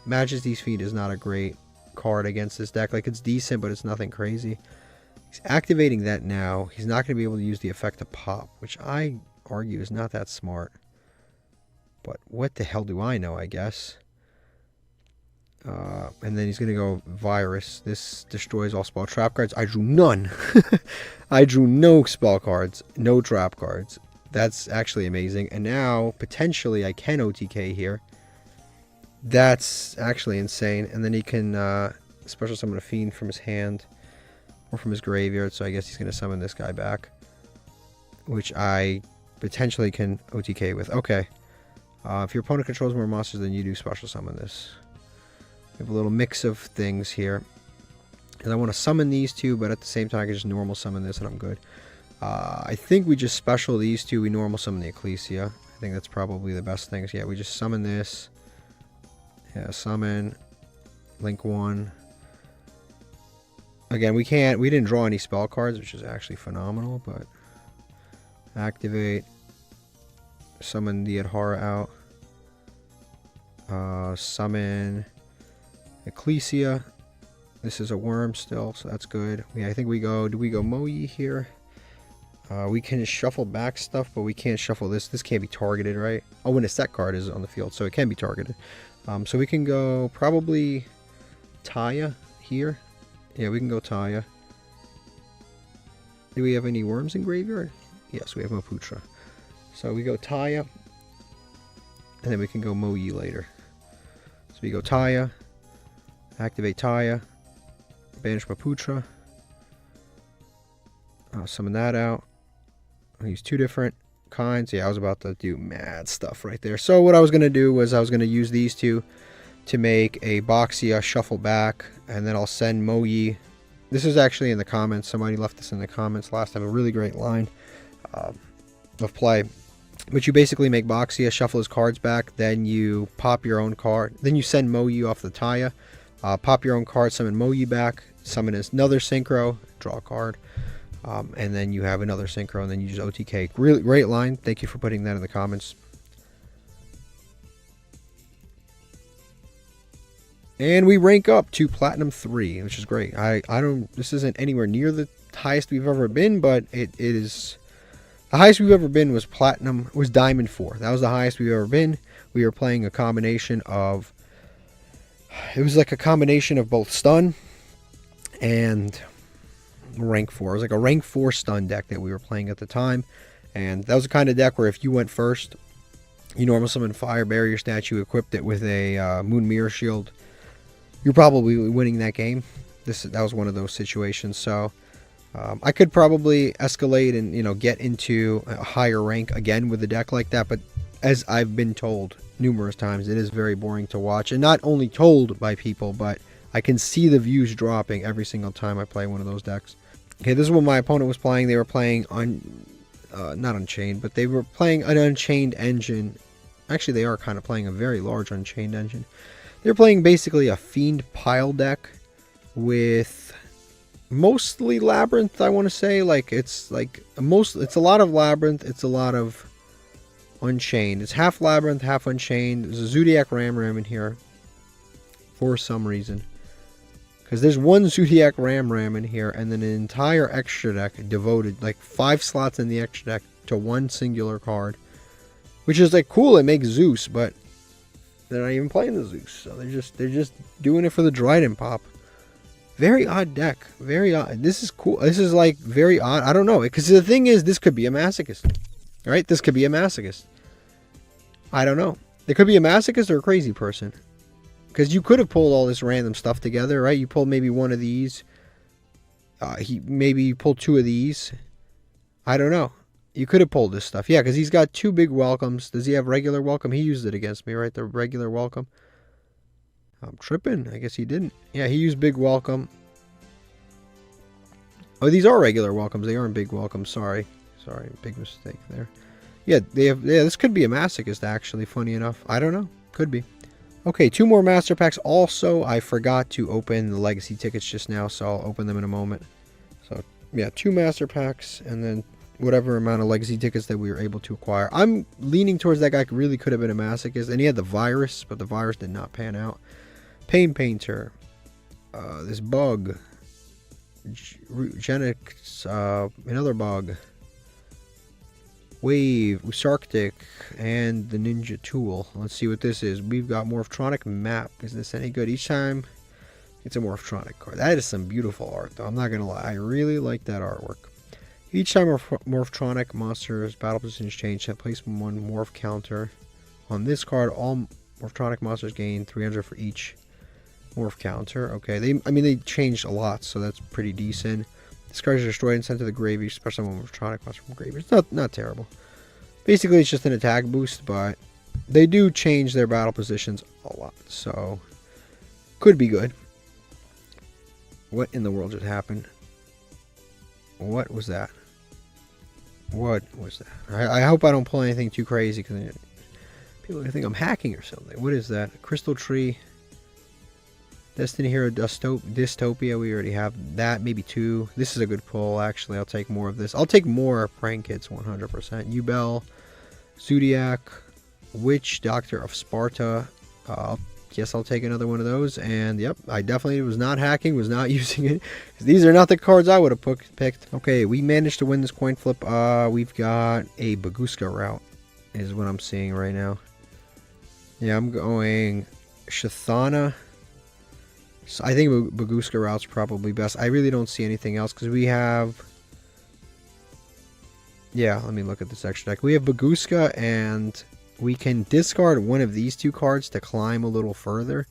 Majesty's Feet is not a great card against this deck. Like, it's decent, but it's nothing crazy. He's activating that now. He's not going to be able to use the effect of Pop, which I argue is not that smart. But what the hell do I know, I guess. And then he's going to go Virus. This destroys all spell trap cards. I drew none. I drew no spell cards, no trap cards. That's actually amazing. And now, potentially, I can OTK here. That's actually insane. And then he can special summon a Fiend from his hand or from his graveyard. So I guess he's going to summon this guy back, which I potentially can OTK with. Okay. If your opponent controls more monsters than you do, special summon this. We have a little mix of things here. And I want to summon these two, but at the same time, I can just normal summon this and I'm good. I think we just special these two. We normal summon the Ecclesia. I think that's probably the best things. Yeah, we just summon this. Yeah, summon. Link 1. Again, we didn't draw any spell cards, which is actually phenomenal, but activate. Summon the Adhara out. Summon Ecclesia. This is a worm still, so that's good. Yeah, I think we go. Do we go Moyi here? We can shuffle back stuff, but we can't shuffle this. This can't be targeted, right? Oh, when a set card is on the field, so it can be targeted. So we can go probably Taya here. Yeah, we can go Taya. Do we have any worms in graveyard? Yes, we have Maputra. So we go Taya, and then we can go Moyi later. So we go Taya, activate Taya, banish Maputra, summon that out. I'll use two different kinds. Yeah, I was about to do mad stuff right there. So what I was going to do was I was going to use these two to make a Boxia shuffle back, and then I'll send Moyi. This is actually in the comments. Somebody left this in the comments last time. A really great line of play. But you basically make Boxia shuffle his cards back, then you pop your own card. Then you send Moyi off the Taya, pop your own card, summon Moyi back, summon another Synchro, draw a card. And then you have another Synchro, and then you just OTK. Really great line. Thank you for putting that in the comments. And we rank up to Platinum 3, which is great. This isn't anywhere near the highest we've ever been, but it is. The highest we've ever been was Diamond 4. That was the highest we've ever been. We were playing a combination of. It was like a combination of both stun and rank 4. It was like a rank 4 stun deck that we were playing at the time, and that was the kind of deck where if you went first, you normal summon Fire Barrier Statue, equipped it with a Moon Mirror Shield, you're probably winning that game. That was one of those situations. So I could probably escalate and get into a higher rank again with a deck like that, but as I've been told numerous times, it is very boring to watch, and not only told by people, but I can see the views dropping every single time I play one of those decks. Okay, this is what my opponent was playing. They were playing not Unchained, but they were playing an Unchained engine. Actually, they are kind of playing a very large Unchained engine. They're playing basically a Fiend pile deck with mostly Labyrinth, I want to say. It's a lot of Labyrinth, it's a lot of Unchained. It's half Labyrinth, half Unchained. There's a Zodiac Ram in here for some reason. Because there's one Zodiac Ram in here, and then an entire extra deck devoted, like 5 slots in the extra deck to one singular card. Which is like cool, it makes Zeus, but they're not even playing the Zeus. So they're just doing it for the Dryden pop. Very odd deck. Very odd. This is cool. This is like very odd. I don't know. Because the thing is, this could be a Masochist. Right? This could be a Masochist. I don't know. It could be a Masochist or a crazy person. Because you could have pulled all this random stuff together, right? You pulled maybe one of these. Maybe you pulled 2 of these. I don't know. You could have pulled this stuff. Yeah, because he's got 2 big welcomes. Does he have regular welcome? He used it against me, right? The regular welcome. I'm tripping. I guess he didn't. Yeah, he used big welcome. Oh, these are regular welcomes. They aren't big welcomes. Sorry. Big mistake there. Yeah, they have. Yeah, this could be a Masochist, actually. Funny enough. I don't know. Could be. Okay, 2 more master packs. Also, I forgot to open the legacy tickets just now, so I'll open them in a moment. So, yeah, 2 master packs, and then whatever amount of legacy tickets that we were able to acquire. I'm leaning towards that guy really could have been a Masochist, and he had the virus, but the virus did not pan out. Pain Painter. This bug. Genix, another bug. Wave, Usarctic, and the Ninja Tool. Let's see what this is. We've got Morphtronic Map. Is this any good? Each time it's a Morphtronic card. That is some beautiful art, though. I'm not going to lie. I really like that artwork. Each time Morphtronic monsters battle positions change, place 1 Morph counter on this card. All Morphtronic monsters gain 300 for each Morph counter. Okay, they changed a lot, so that's pretty decent. This card is destroyed and sent to the graveyard, especially when Morphtronic monster from graveyard. It's not terrible. Basically, it's just an attack boost, but they do change their battle positions a lot, so could be good. What in the world just happened? What was that? What was that? I hope I don't pull anything too crazy, because people are going to think I'm hacking or something. What is that? Crystal Tree. Destiny Hero Dystopia, we already have that, maybe 2. This is a good pull, actually. I'll take more of this. I'll take more Prank Hits, 100%. Ubel, Zodiac, Witch, Doctor of Sparta. Guess I'll take another one of those. And, yep, I definitely was not hacking, was not using it. These are not the cards I would have picked. Okay, we managed to win this coin flip. We've got a Baguska route, is what I'm seeing right now. Yeah, I'm going Shathana. So I think Baguska route's probably best. I really don't see anything else because we have... Yeah, let me look at this extra deck. We have Baguska, and we can discard one of these 2 cards to climb a little further.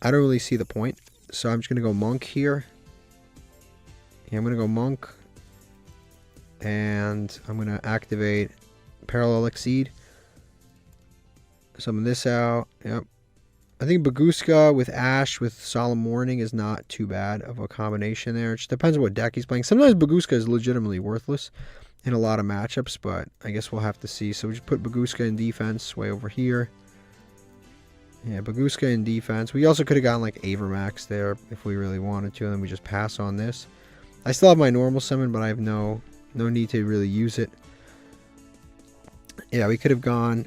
I don't really see the point, so I'm just going to go Monk here. Yeah, I'm going to go Monk, and I'm going to activate Parallel Exceed. Summon this out. Yep. I think Baguska with Ash with Solemn Warning is not too bad of a combination there. It just depends on what deck he's playing. Sometimes Baguska is legitimately worthless in a lot of matchups, but I guess we'll have to see. So we just put Baguska in defense way over here. Yeah, Baguska in defense. We also could have gotten like Avermax there if we really wanted to, and then we just pass on this. I still have my normal summon, but I have no need to really use it. Yeah, we could have gotten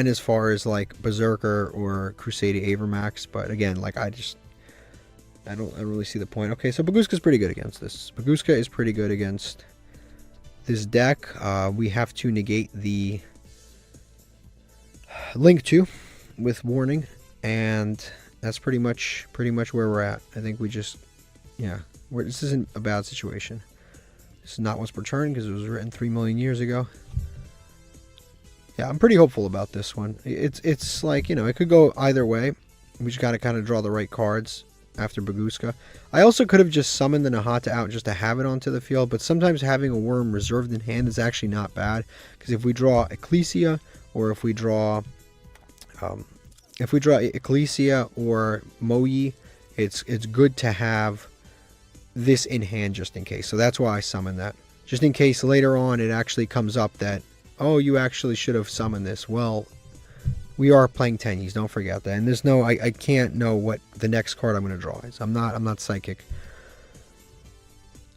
as far as like Berserker or Crusader Avermax, but again, like I don't really see the point. Okay, so Baguska's pretty good against this. Baguska is pretty good against this deck. We have to negate the Link 2 with Warning, and that's pretty much where we're at. I think we just, yeah, this isn't a bad situation. This is not what's per turn because it was written 3 million years ago. Yeah, I'm pretty hopeful about this one. It's like, you know, it could go either way. We just got to kind of draw the right cards after Baguska. I also could have just summoned the Nahata out just to have it onto the field, but sometimes having a worm reserved in hand is actually not bad, because if we draw Ecclesia, or if we draw Ecclesia or Moyi, it's good to have this in hand just in case. So that's why I summoned that, just in case later on it actually comes up that, oh, you actually should have summoned this. Well, we are playing Tennies, don't forget that. And there's no, I can't know what the next card I'm going to draw is. I'm not psychic.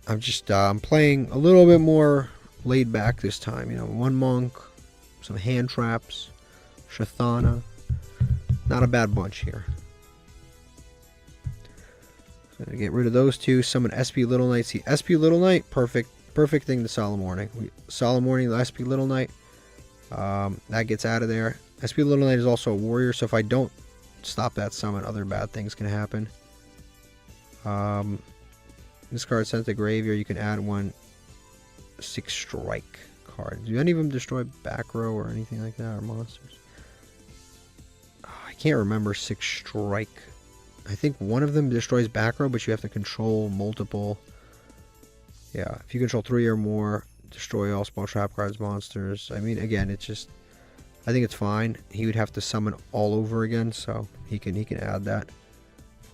I'm just, I'm playing a little bit more laid back this time. You know, 1 Monk, some hand traps, Shathana. Not a bad bunch here. So to get rid of those 2, summon SP Little Knight. See, SP Little Knight, perfect thing to Solemn Warning. Solemn Warning, the SP Little Knight. That gets out of there. SP Little Knight is also a warrior, so if I don't stop that summon, other bad things can happen. This card sent to graveyard. You can add 1 6 strike card. Do any of them destroy back row or anything like that, or monsters? Oh, I can't remember 6 strike. I think one of them destroys back row, but you have to control multiple. Yeah, if you control 3 or more, destroy all small trap cards, monsters. I mean, again, it's just, I think it's fine. He would have to summon all over again, so he can add that.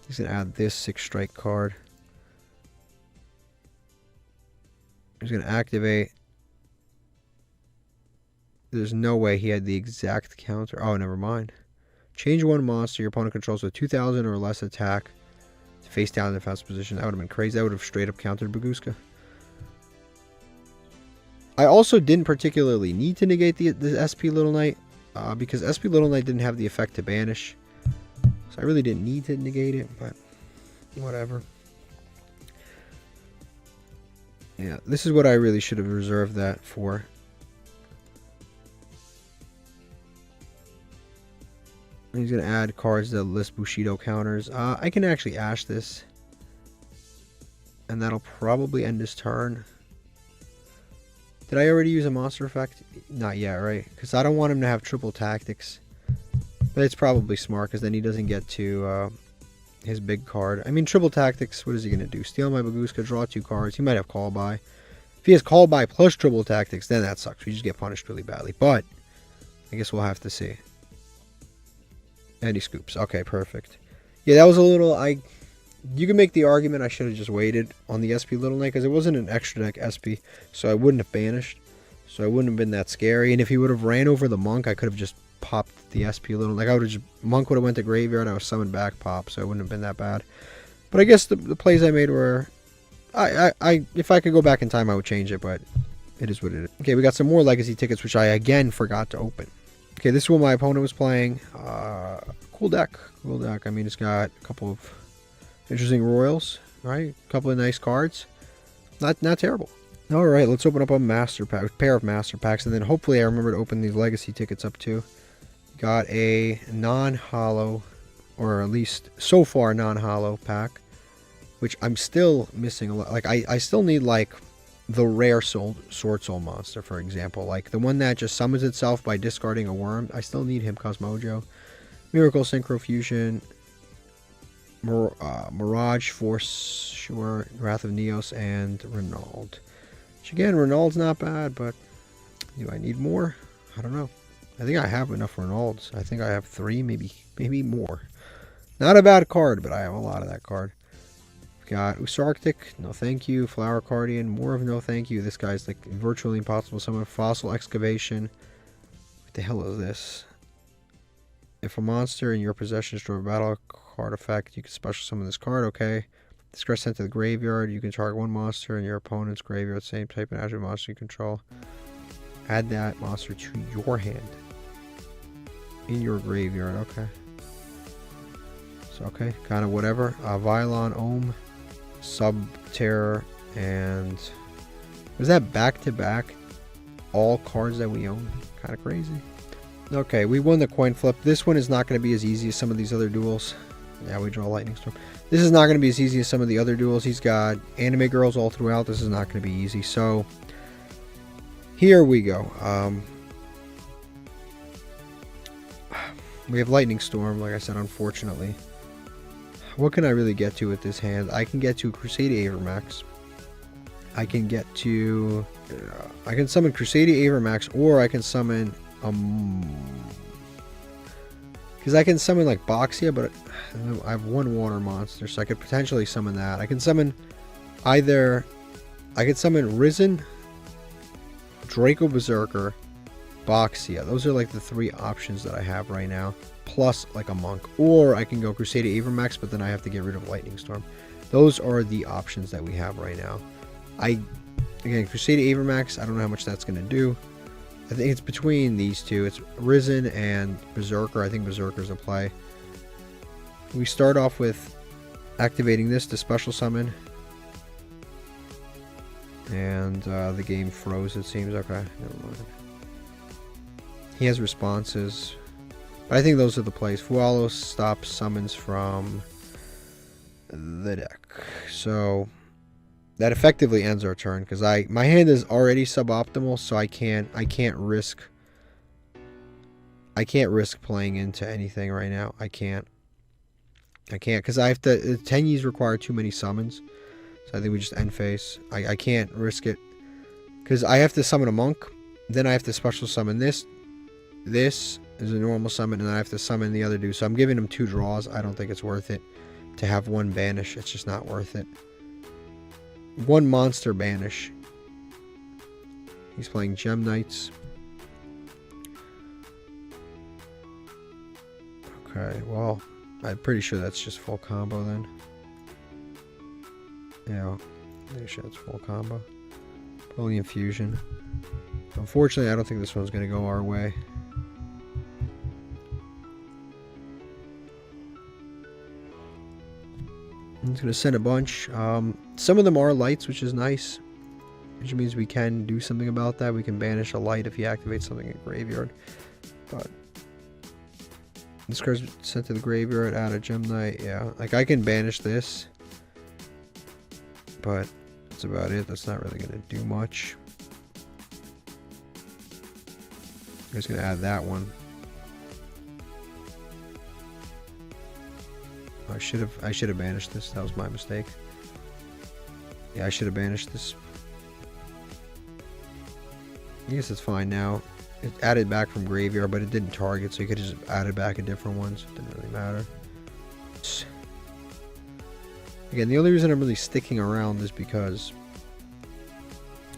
He's gonna add this 6 strike card. He's gonna activate There's no way he had the exact counter. Oh, never mind. Change one monster your opponent controls with 2,000 or less attack to face down in the defense position. That would have been crazy. That would have straight up countered Baguska. I also didn't particularly need to negate the SP Little Knight because SP Little Knight didn't have the effect to banish. So I really didn't need to negate it, but whatever. Yeah, this is what I really should have reserved that for. He's going to add cards that list Bushido counters. I can actually Ash this. And that'll probably end his turn. Did I already use a monster effect? Not yet, right? Because I don't want him to have triple tactics. But it's probably smart because then he doesn't get to his big card. I mean, triple tactics, what is he going to do? Steal my Baguska, draw 2 cards. He might have call by. If he has call by plus triple tactics, then that sucks. We just get punished really badly. But I guess we'll have to see. And he scoops. Okay, perfect. Yeah, that was a little... You can make the argument I should have just waited on the SP Little Knight because it wasn't an extra deck SP, so I wouldn't have banished. So it wouldn't have been that scary. And if he would have ran over the Monk, I could have just popped the SP Little Knight. I would have just... Monk would have went to graveyard, I was summoned back pop, so it wouldn't have been that bad. But I guess the plays I made were... if I could go back in time, I would change it, but it is what it is. Okay, we got some more Legacy tickets, which I again forgot to open. Okay, this is what my opponent was playing. Cool deck. Cool deck. I mean, it's got a couple of interesting royals, right? A couple of nice cards. Not terrible. All right, let's open up a master pack, pair of master packs, and then hopefully I remember to open these Legacy tickets up too. Got a non-hollow, or at least so far non-hollow pack, which I'm still missing a lot. Like I still need like the rare Sword Soul monster, for example, like the one that just summons itself by discarding a worm. I still need him. Cosmojo, Miracle Synchro Fusion, Mirage Force, sure, Wrath of Neos, and Renauld. Which again, Renault's not bad, but do I need more? I don't know. I think I have enough Renaults. I think I have 3, maybe more. Not a bad card, but I have a lot of that card. Got Usarctic, no thank you. Flower Cardian, more of no thank you. This guy's like virtually impossible. Summon Fossil Excavation. What the hell is this? If a monster in your possession destroys a battle card effect, you can special summon this card. Okay. This card sent to the graveyard. You can target one monster in your opponent's graveyard, same type and attribute monster you control. Add that monster to your hand. In your graveyard, okay. So, okay, kind of whatever. Vylon, Ohm, Subterror, and was that back-to-back all cards that we own? Kind of crazy. Okay, we won the coin flip. This one is not going to be as easy as some of these other duels. Yeah, we draw Lightning Storm. This is not going to be as easy as some of the other duels. He's got anime girls all throughout. This is not going to be easy. So, here we go. We have Lightning Storm, like I said, unfortunately. What can I really get to with this hand? I can get to Crusadia Avermax. I can get to... I can summon Crusadia Avermax, or I can summon... because I can summon like Boxia, but I have one water monster, so I could potentially summon that. I can summon either... I could summon Risen, Draco Berserker, Boxia. Those are like the 3 options that I have right now. Plus like a monk. Or I can go Crusadia Avermax, but then I have to get rid of Lightning Storm. Those are the options that we have right now. Again, Crusadia Avermax, I don't know how much that's going to do. I think it's between these two. It's Risen and Berserker. I think Berserker's a play. We start off with activating this to special summon. And the game froze, it seems. Okay, never mind. He has responses. But I think those are the plays. Fualo stops summons from the deck. So that effectively ends our turn because my hand is already suboptimal, so I can't risk playing into anything right now. I can't because I have to. 10 Ys require too many summons, so I think we just end phase. I can't risk it because I have to summon a monk, then I have to special summon this. This is a normal summon, and then I have to summon the other dude. So I'm giving him 2 draws. I don't think it's worth it to have 1 banish. It's just not worth it. 1 monster banish. He's playing Gem Knights. Okay, well, I'm pretty sure that's just full combo then. Yeah, pretty sure it's full combo. Holy infusion. Unfortunately, I don't think this one's going to go our way. I'm just going to send a bunch. Some of them are lights, which is nice. Which means we can do something about that. We can banish a light if he activates something in graveyard. But this card's sent to the graveyard, add a Gem Knight. Yeah, like I can banish this. But that's about it. That's not really going to do much. I'm just going to add that one. I should have banished this. That was my mistake. Yeah, I should have banished this. I guess it's fine now. It added back from graveyard, but it didn't target, so you could have just added back a different one, so it didn't really matter. Again, the only reason I'm really sticking around is because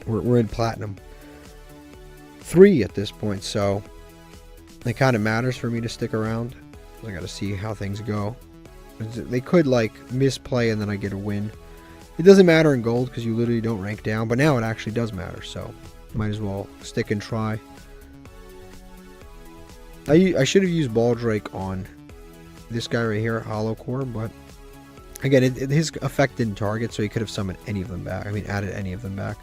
we're in Platinum 3 at this point, so it kind of matters for me to stick around. I got to see how things go. They could like misplay and then I get a win. It doesn't matter in gold because you literally don't rank down, but now it actually does matter, so might as well stick and try. I should have used Baldrake on this guy right here, Hollow Core, but again, his effect didn't target, so he could have summoned any of them back. I mean, added any of them back.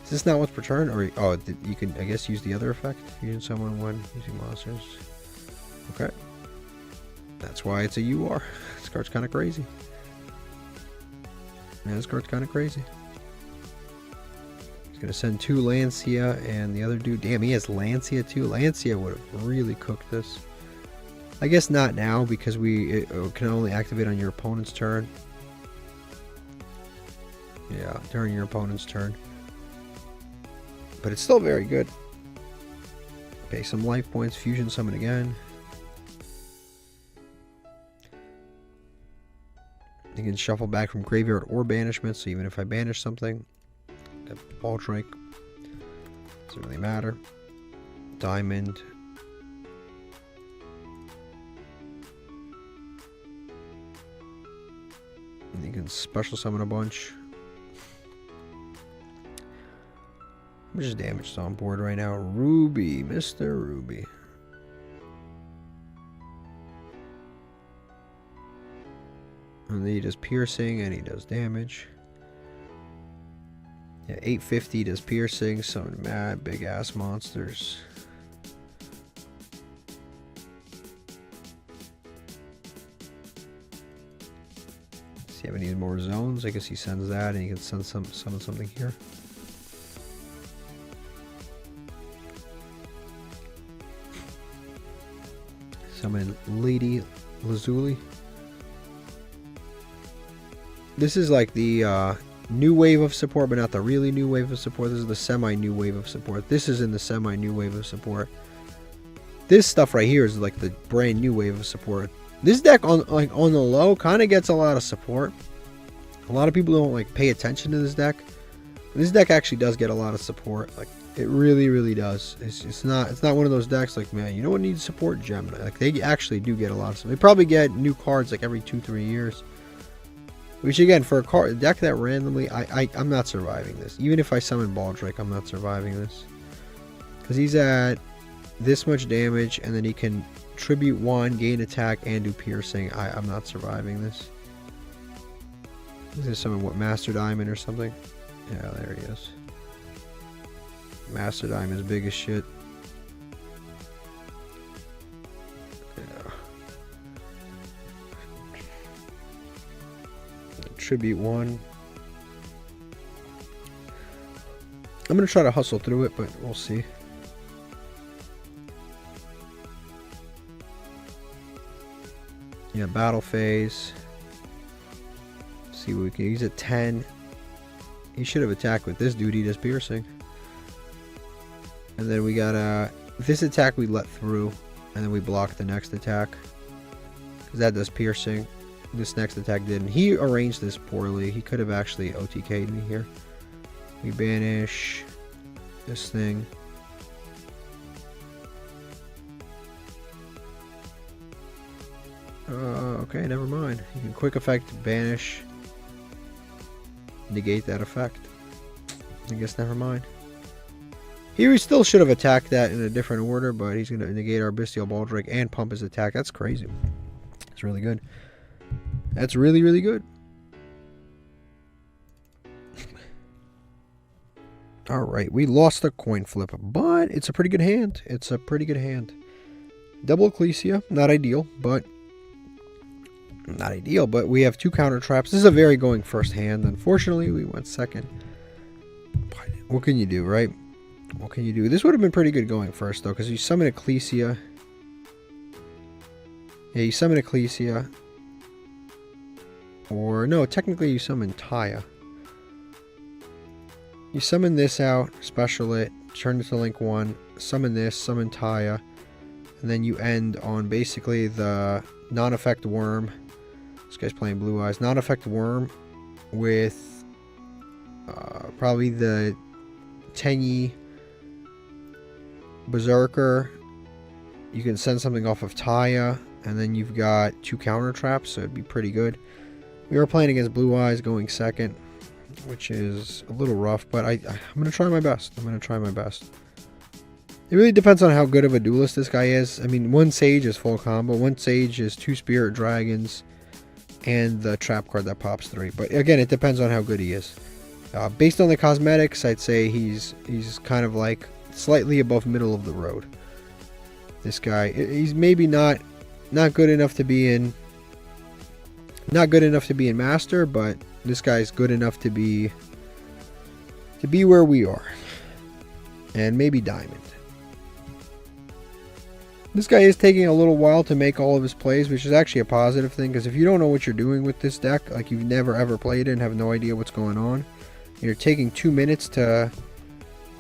Is this not what's per turn? Or, oh, you can, I guess, use the other effect? Fusion summon one using monsters. Okay. That's why it's a UR. This card's kind of crazy. Yeah, this card's kind of crazy. He's going to send 2 Lancia and the other dude. Damn, he has Lancia too. Lancia would have really cooked this. I guess not now because it can only activate on your opponent's turn. Yeah, during your opponent's turn. But it's still very good. Pay some life points. Fusion summon again. You can shuffle back from graveyard or banishment, so even if I banish something, Baldrake, doesn't really matter. Diamond. And you can special summon a bunch. How much damage is on board right now? Ruby, Mr. Ruby. And then he does piercing and he does damage. Yeah, 850 does piercing, some mad big ass monsters. Does he have any more zones? I guess he sends that and he can send summon something here. Summon Lady Lazuli. This is like the new wave of support, but not the really new wave of support. This is the semi-new wave of support. This is in the semi-new wave of support. This stuff right here is like the brand new wave of support. This deck on the low kind of gets a lot of support. A lot of people don't like pay attention to this deck. This deck actually does get a lot of support. Like it really does. It's not one of those decks like, man, you know what needs support? Gemini. Like they actually do get a lot of support. They probably get new cards like every 2-3 years. Which again, for a deck that randomly, I'm not surviving this. Even if I summon Baldrake, I'm not surviving this. Because he's at this much damage, and then he can tribute 1, gain attack, and do piercing. I'm not surviving this. Is this summon, what, Master Diamond or something? Yeah, there he is. Master Diamond is big as shit. Tribute 1. I'm gonna try to hustle through it, but we'll see. Yeah, battle phase. See what we can use at 10. He should have attacked with this dude. He does piercing. And then we got this attack we let through, and then we block the next attack because that does piercing. This next attack didn't. He arranged this poorly. He could have actually OTK'd me here. We banish this thing. Okay, never mind. You can quick effect, banish, negate that effect. I guess never mind. Here we still should have attacked that in a different order, but he's going to negate our Bestial Baldric and pump his attack. That's crazy. That's really good. That's really, really good. Alright, we lost the coin flip, but it's a pretty good hand. It's a pretty good hand. Double Ecclesia, not ideal, but we have 2 counter traps. This is a very going first hand. Unfortunately, we went second. But what can you do, right? What can you do? This would have been pretty good going first, though, because you summon Ecclesia. Yeah, you summon Ecclesia. Or, no, technically you summon Taya. You summon this out, special it, turn it to link 1, summon this, summon Taya, and then you end on basically the non-effect worm. This guy's playing Blue Eyes. Non-effect worm with probably the Tenyi Berserker. You can send something off of Taya, and then you've got 2 counter traps, so it'd be pretty good. We were playing against Blue Eyes going second, which is a little rough, but I'm going to try my best. I'm going to try my best. It really depends on how good of a duelist this guy is. I mean, 1 Sage is full combo. 1 Sage is 2 Spirit Dragons and the trap card that pops 3. But again, it depends on how good he is. Based on the cosmetics, I'd say he's kind of like slightly above middle of the road. This guy, he's maybe not good enough to be in Master, but this guy's good enough to be where we are, and maybe Diamond. This guy is taking a little while to make all of his plays, which is actually a positive thing, because if you don't know what you're doing with this deck, like you've never ever played it and have no idea what's going on, you're taking 2 minutes to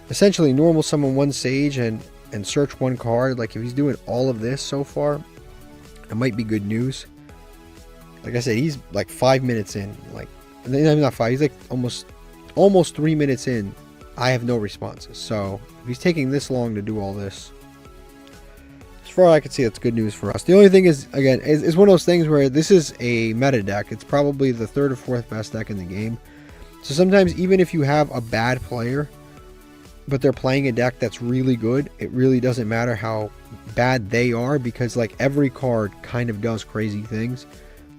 essentially normal summon 1 Sage and search 1 card. Like if he's doing all of this so far, it might be good news. Like I said, he's like 5 minutes in. Like, not 5. He's like almost 3 minutes in. I have no responses. So if he's taking this long to do all this, as far as I can see, that's good news for us. The only thing is, again, it's one of those things where this is a meta deck. It's probably the 3rd or 4th best deck in the game. So sometimes even if you have a bad player, but they're playing a deck that's really good, it really doesn't matter how bad they are, because like every card kind of does crazy things.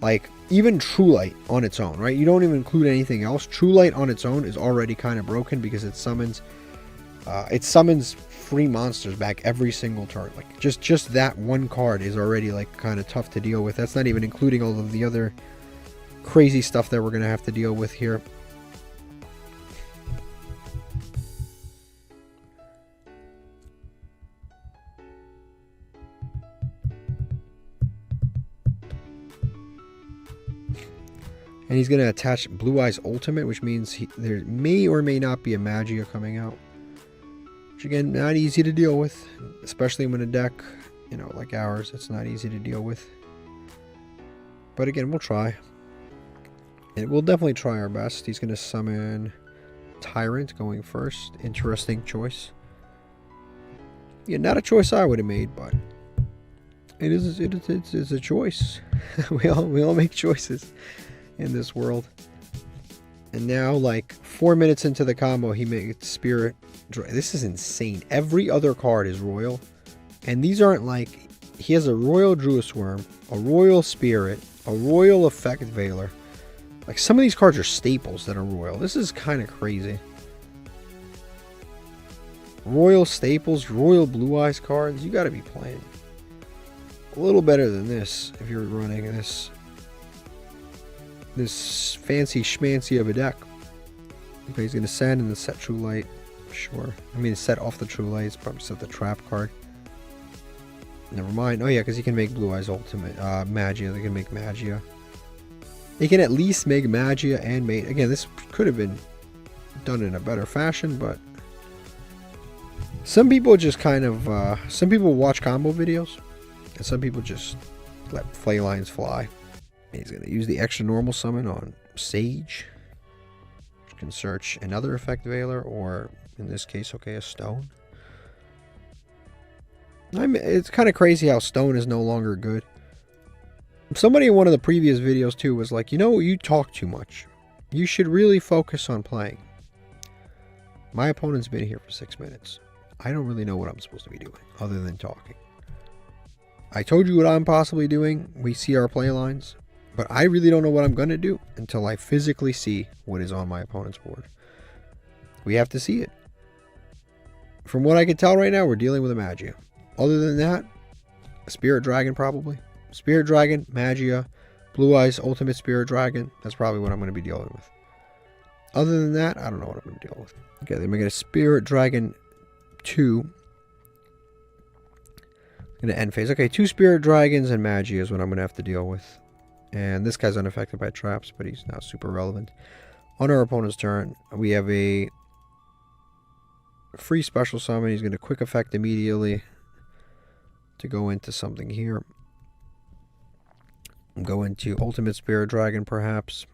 Like even True Light on its own, right? You don't even include anything else. True Light on its own is already kind of broken because it summons free monsters back every single turn. Like just that 1 card is already like kind of tough to deal with. That's not even including all of the other crazy stuff that we're gonna have to deal with here. And he's going to attach Blue Eyes Ultimate, which means there may or may not be a Magia coming out. Which again, not easy to deal with. Especially when a deck, you know, like ours, it's not easy to deal with. But again, we'll try. And we'll definitely try our best. He's going to summon Tyrant going first. Interesting choice. Yeah, not a choice I would have made, but it's a choice. we all make choices in this world. And now, like 4 minutes into the combo, he makes Spirit. This is insane. Every other card is royal, and these aren't like, he has a Royal Druid Worm, a Royal Spirit, a Royal Effect Veiler. Like some of these cards are staples that are royal. This is kind of crazy. Royal staples, Royal Blue Eyes cards. You got to be playing a little better than this if you're running this fancy schmancy of a deck. Okay, he's going to send and then set True Light. Sure. I mean, set off the True Light. It's probably set the trap card. Never mind. Oh, yeah, because he can make Blue Eyes Ultimate. Magia. They can make Magia. They can at least make Magia and Mate. Again, this could have been done in a better fashion, but some people just kind of... some people watch combo videos, and some people just let flay lines fly. He's going to use the extra normal summon on Sage. You can search another Effect Veiler, or in this case, okay, a Stone. It's kind of crazy how Stone is no longer good. Somebody in one of the previous videos too was like, you know, you talk too much. You should really focus on playing. My opponent's been here for 6 minutes. I don't really know what I'm supposed to be doing other than talking. I told you what I'm possibly doing. We see our play lines. But I really don't know what I'm going to do until I physically see what is on my opponent's board. We have to see it. From what I can tell right now, we're dealing with a Magia. Other than that, a Spirit Dragon probably. Spirit Dragon, Magia, Blue Eyes, Ultimate Spirit Dragon. That's probably what I'm going to be dealing with. Other than that, I don't know what I'm going to deal with. Okay, then we get a Spirit Dragon 2. Going to end phase. Okay, 2 Spirit Dragons and Magia is what I'm going to have to deal with. And this guy's unaffected by traps, but he's not super relevant. On our opponent's turn, we have a free special summon. He's going to quick effect immediately to go into something here. Go into Ultimate Spirit Dragon, perhaps.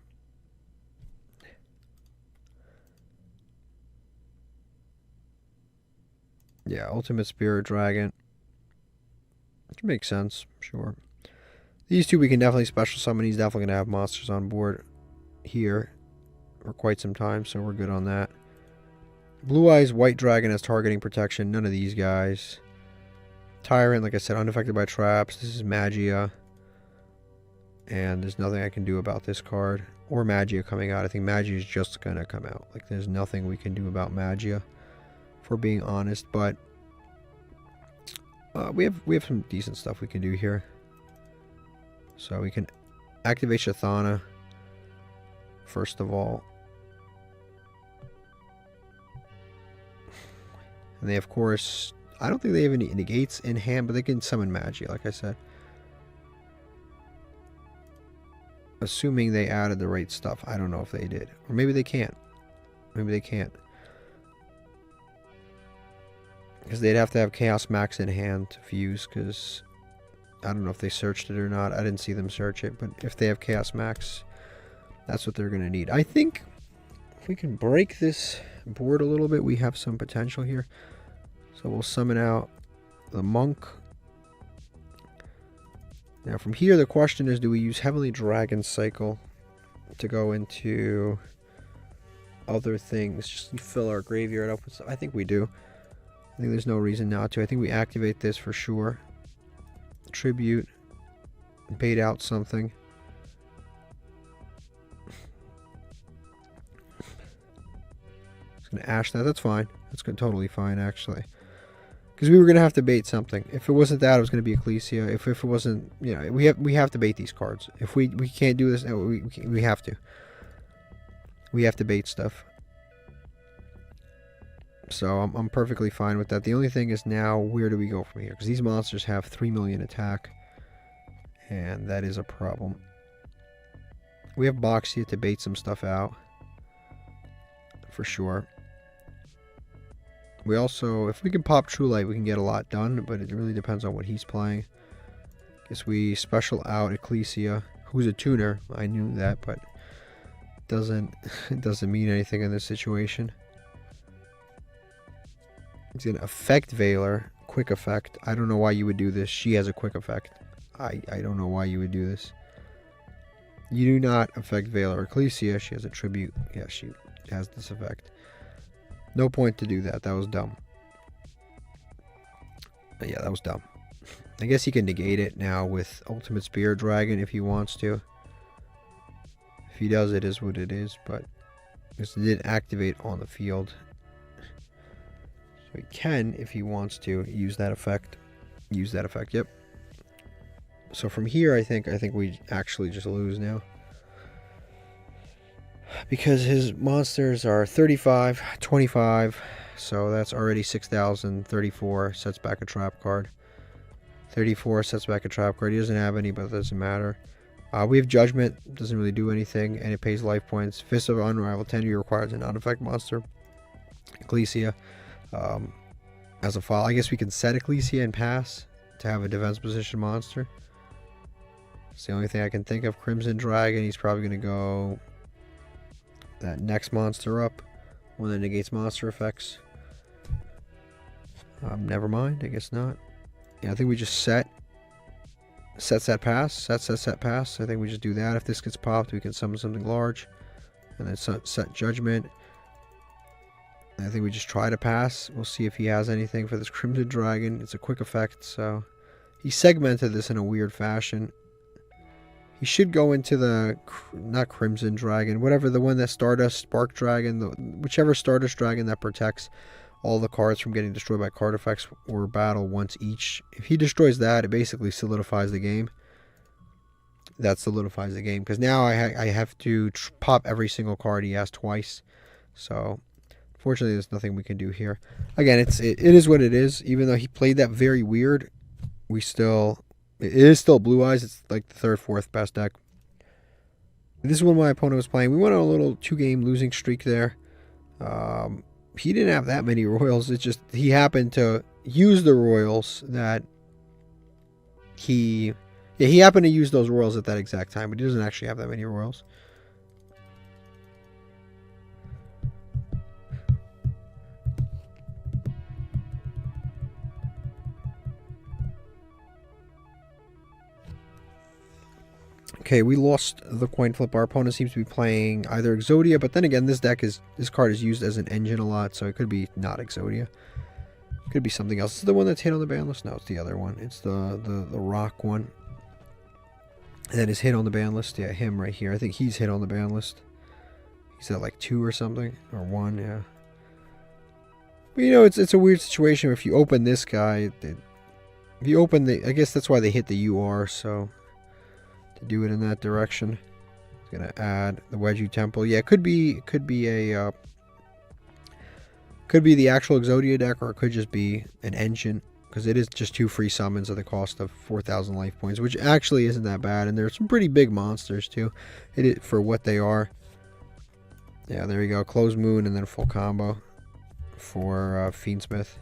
Yeah, Ultimate Spirit Dragon. Which makes sense, sure. These two we can definitely special summon. He's definitely going to have monsters on board here for quite some time, so we're good on that. Blue Eyes, White Dragon has targeting protection. None of these guys. Tyrant, like I said, unaffected by traps. This is Magia. And there's nothing I can do about this card. Or Magia coming out. I think Magia is just going to come out. Like, there's nothing we can do about Magia, for being honest. But we have some decent stuff we can do here. So we can activate Shathana, first of all. And they, of course, I don't think they have any negates in hand, but they can summon Magia, like I said. Assuming they added the right stuff. I don't know if they did. Or maybe they can't. Maybe they can't. Because they'd have to have Chaos Max in hand to fuse, because I don't know if they searched it or not. I didn't see them search it, but if they have Chaos Max, that's what they're going to need. I think if we can break this board a little bit, we have some potential here. So we'll summon out the Monk. Now from here, the question is, do we use Heavenly Dragon Cycle to go into other things? Just to fill our graveyard up with stuff? I think we do. I think there's no reason not to. I think we activate this for sure. Tribute, bait out something. It's gonna ash that. That's fine. That's totally fine, actually. Because we were gonna have to bait something. If it wasn't that, it was gonna be Ecclesia. If it wasn't, you know, we have to bait these cards. If we can't do this, we have to. We have to bait stuff. So I'm perfectly fine with that. The only thing is now, where do we go from here? Because these monsters have 3 million attack. And that is a problem. We have Boxia to bait some stuff out. For sure. We also, if we can pop True Light, we can get a lot done. But it really depends on what he's playing. Guess we special out Ecclesia, who's a tuner. I knew that, but it doesn't mean anything in this situation. He's going to affect Veiler. Quick effect. I don't know why you would do this. She has a quick effect. I don't know why you would do this. You do not affect Veiler. Ecclesia, she has a tribute. Yeah, she has this effect. No point to do that. That was dumb. Yeah, that was dumb. I guess he can negate it now with Ultimate Spirit Dragon if he wants to. If he does, it is what it is. But this did activate on the field. So he can, if he wants to, use that effect. Use that effect, yep. So from here, I think we actually just lose now. Because his monsters are 35, 25, so that's already 6,000. 34 sets back a trap card. 34 sets back a trap card. He doesn't have any, but it doesn't matter. We have Judgment, doesn't really do anything, and it pays life points. Fist of Unrivaled Tenure requires a non-effect monster. Ecclesia. As a file, I guess we can set Ecclesia and pass to have a defense position monster. It's the only thing I can think of. Crimson Dragon, he's probably going to go that next monster up. One that negates monster effects. Never mind, I guess not. Yeah, I think we just set Set pass. Set pass. I think we just do that. If this gets popped, we can summon something large. And then set judgment. I think we just try to pass. We'll see if he has anything for this Crimson Dragon. It's a quick effect, so he segmented this in a weird fashion. He should go into the, not Crimson Dragon, whatever, the one that Stardust Spark Dragon, whichever Stardust Dragon that protects all the cards from getting destroyed by card effects or battle once each. If he destroys that, it basically solidifies the game. That solidifies the game, because now I have to pop every single card he has twice. So fortunately, there's nothing we can do here. Again, it is what it is. Even though he played that very weird, it is still Blue Eyes. It's like the third, fourth best deck. This is when my opponent was playing. We went on a little 2-game losing streak there. He didn't have that many Royals. It's just he happened to use the Royals that he happened to use those Royals at that exact time, but he doesn't actually have that many Royals. Okay, we lost the coin flip. Our opponent seems to be playing either Exodia, but then again, this card is used as an engine a lot, so it could be not Exodia. It could be something else. Is it the one that's hit on the ban list? No, it's the other one. It's the rock one. That is hit on the ban list. Yeah, him right here. I think he's hit on the ban list. He's at like 2 or something, or 1. Yeah. But you know, it's a weird situation. If you open this guy, if you open I guess that's why they hit the UR. So to do it in that direction, it's gonna add the Wedgie Temple. Yeah, it could be a could be the actual Exodia deck, or it could just be an engine. Because it is just 2 free summons at the cost of 4,000 life points, which actually isn't that bad. And there's some pretty big monsters too, for what they are. Yeah, there you go. Closed Moon and then full combo for Fiendsmith,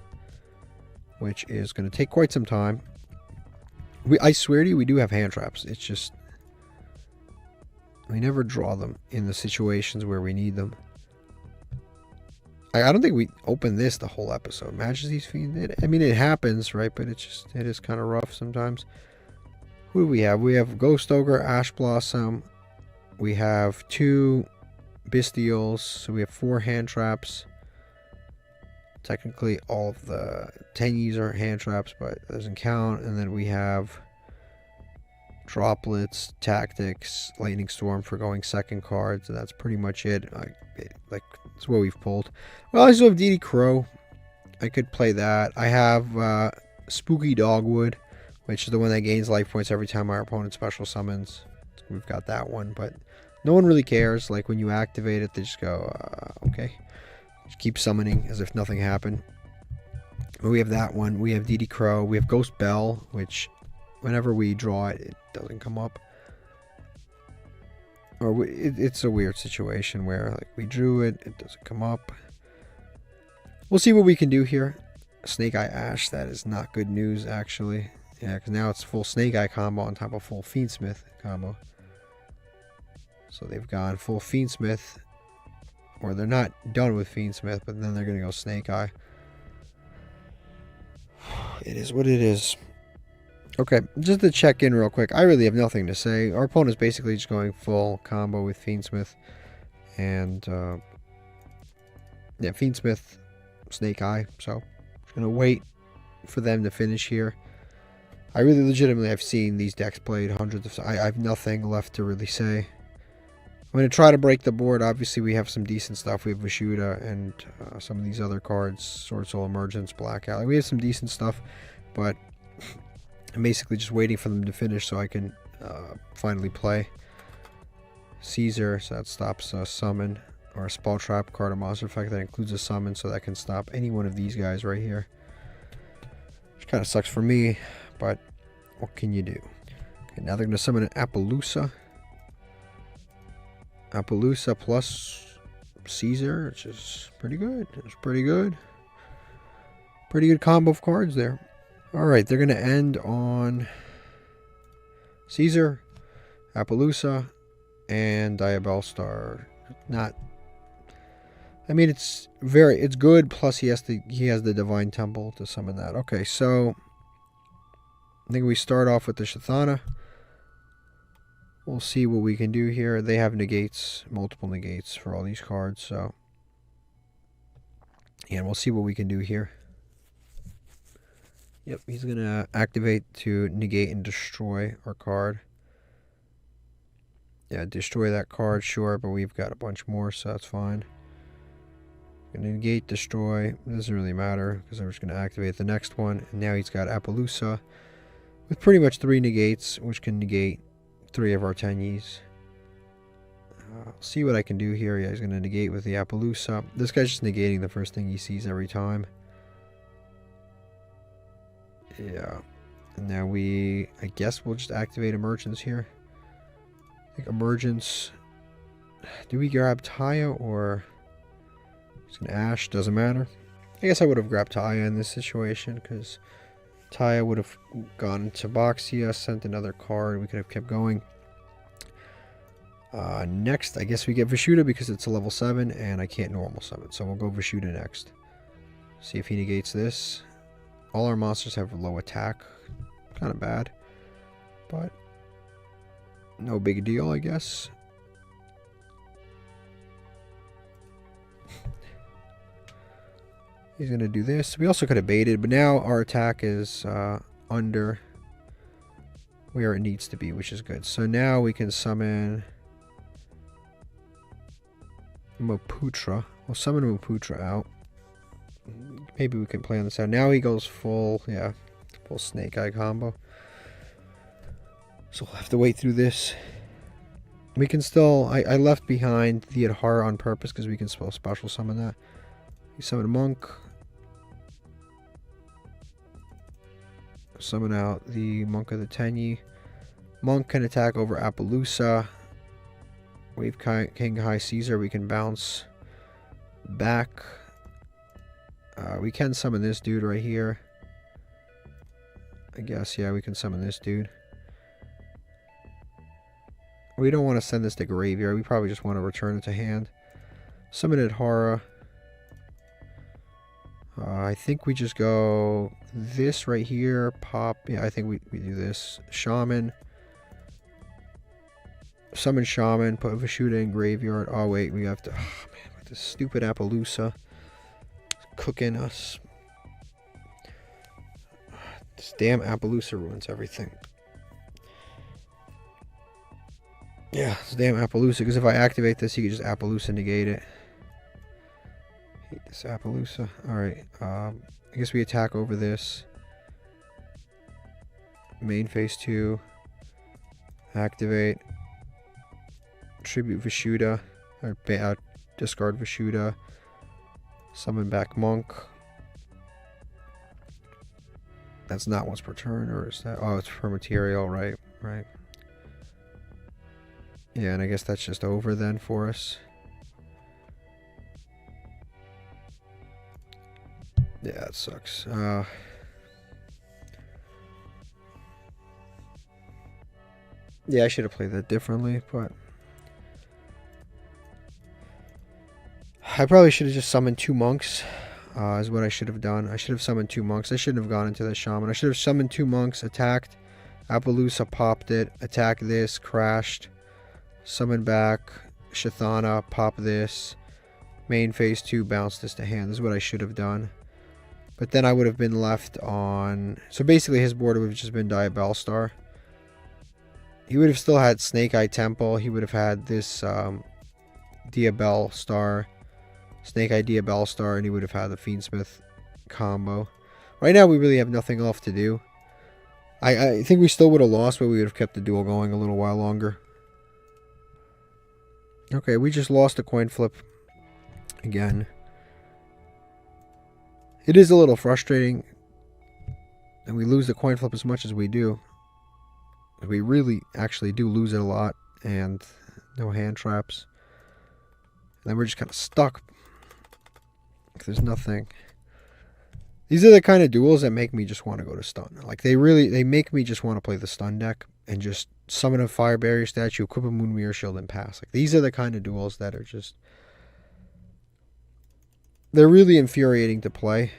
which is going to take quite some time. I swear to you, we do have hand traps. It's just we never draw them in the situations where we need them. I don't think we open this the whole episode. Majesty's Fiend. I mean, it happens, right? But it is kind of rough sometimes. Who do we have? We have Ghost Ogre, Ash Blossom. We have 2 Bestials. So we have 4 hand traps. Technically, all of the Tenyies are hand traps, but it doesn't count. And then we have Droplets, Tactics, Lightning Storm for going second card. So that's pretty much it. That's what we've pulled. Well, I also have DD Crow. I could play that. I have Spooky Dogwood, which is the one that gains life points every time our opponent special summons. We've got that one, but no one really cares. Like when you activate it, they just go, okay. Just keep summoning as if nothing happened. But we have that one. We have DD Crow. We have Ghost Bell, which whenever we draw it, it doesn't come up. Or it's a weird situation where like we drew it, it doesn't come up. We'll see what we can do here. Snake Eye Ash, that is not good news actually. Yeah, because now it's full Snake Eye combo on top of full Fiendsmith combo. So they've gone full Fiendsmith, or they're not done with Fiendsmith, but then they're going to go Snake Eye. It is what it is. Okay, just to check in real quick, I really have nothing to say. Our opponent's basically just going full combo with Fiendsmith. And, yeah, Fiendsmith, Snake Eye. So, just going to wait for them to finish here. I really legitimately have seen these decks played hundreds of times. I have nothing left to really say. I'm going to try to break the board. Obviously, we have some decent stuff. We have Vishuda and some of these other cards. Sword Soul Emergence, Blackout. We have some decent stuff, but I'm basically just waiting for them to finish so I can finally play. Caesar, so that stops a summon, or a Spell Trap card, a monster effect that includes a summon, so that can stop any one of these guys right here. Which kind of sucks for me, but what can you do? Okay, now they're going to summon an Appaloosa. Appaloosa plus Caesar, which is pretty good. It's pretty good. Pretty good combo of cards there. Alright, they're going to end on Caesar, Appaloosa, and Diabellstar. Not, I mean, it's good, plus he has the Divine Temple to summon that. Okay, so I think we start off with the Chthana. We'll see what we can do here. They have negates, multiple negates for all these cards, so. And we'll see what we can do here. Yep, he's going to activate to negate and destroy our card. Yeah, destroy that card, sure, but we've got a bunch more, so that's fine. Going to negate, destroy. It doesn't really matter because I'm just going to activate the next one. And now he's got Appaloosa with pretty much 3 negates, which can negate 3 of our Tenyis. I'll see what I can do here. Yeah, he's going to negate with the Appaloosa. This guy's just negating the first thing he sees every time. Yeah. And now I guess we'll just activate Emergence here. I think Emergence. Do we grab Taya or it's an Ash? Doesn't matter. I guess I would have grabbed Taya in this situation because Taya would have gone to Boxia, sent another card. We could have kept going. Next, I guess we get Vishuda because it's a level 7 and I can't normal summon. So we'll go Vishuda next. See if he negates this. All our monsters have low attack. Kind of bad. But no big deal, I guess. He's going to do this. We also could have baited, but now our attack is under where it needs to be, which is good. So now we can summon Moputra. We'll summon Moputra out. Maybe we can play on this out. Now he goes full, yeah, full Snake Eye combo. So we'll have to wait through this. We can still, I left behind the Adhara on purpose because we can still special summon that. We summon a Monk. Summon out the Monk of the Tenyi. Monk can attack over Appaloosa. Wave King High Caesar. We can bounce back. We can summon this dude right here. I guess, yeah, we can summon this dude. We don't want to send this to graveyard. We probably just want to return it to hand. Summon Adhara. I think we just go this right here. Pop. Yeah, I think we do this. Shaman. Summon Shaman. Put Vishuda in graveyard. Oh, wait. We have to... Oh, man. With this stupid Appaloosa. Cooking us. This damn Appaloosa ruins everything. Yeah, this damn Appaloosa. Because if I activate this, he can just Appaloosa negate it. Hate this Appaloosa. Alright. I guess we attack over this. Main phase 2. Activate. Tribute Vishuda. Or discard Vishuda. Summon back Monk. That's not once per turn, or is that? Oh, it's per material, right? Right. Yeah, and I guess that's just over then for us. Yeah, it sucks. Yeah, I should have played that differently, but I probably should have just summoned 2 monks, is what I should have done. I should have summoned 2 monks. I shouldn't have gone into the shaman. I should have summoned 2 monks, attacked. Appaloosa popped it, attacked this, crashed. Summon back, Chthana, pop this. Main phase 2, bounce this to hand. This is what I should have done. But then I would have been left on... So basically his board would have just been Diabellstar. He would have still had Snake Eye Temple. He would have had this Diabellstar. Snake Eye Diabellstar, and he would have had the Fiendsmith combo. Right now, we really have nothing left to do. I think we still would have lost, but we would have kept the duel going a little while longer. Okay, we just lost a coin flip again. It is a little frustrating, and we lose the coin flip as much as we do. We really actually do lose it a lot, and no hand traps. And then we're just kind of stuck. There's nothing. These are the kind of duels that make me just want to go to stun. Like, they make me just want to play the stun deck and just summon a Fire Barrier statue, equip a Moon Mirror Shield, and pass. Like, these are the kind of duels that are just... They're really infuriating to play.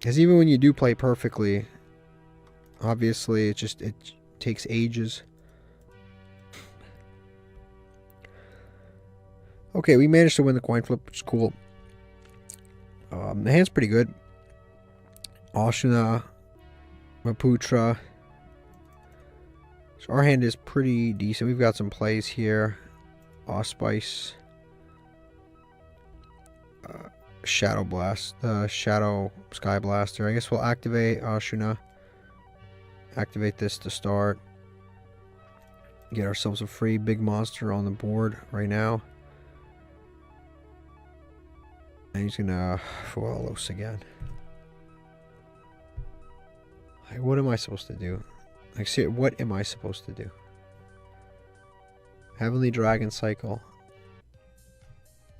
Because even when you do play perfectly, obviously it takes ages. Okay, we managed to win the coin flip, which is cool. The hand's pretty good. Ashuna, Maputra. So our hand is pretty decent. We've got some plays here. Allspice. Shadow Blast. Shadow Sky Blaster. I guess we'll activate Ashuna. Activate this to start. Get ourselves a free big monster on the board right now. And he's gonna Fuelos again. Like, what am I supposed to do? Like, see, what am I supposed to do? Heavenly Dragon Cycle.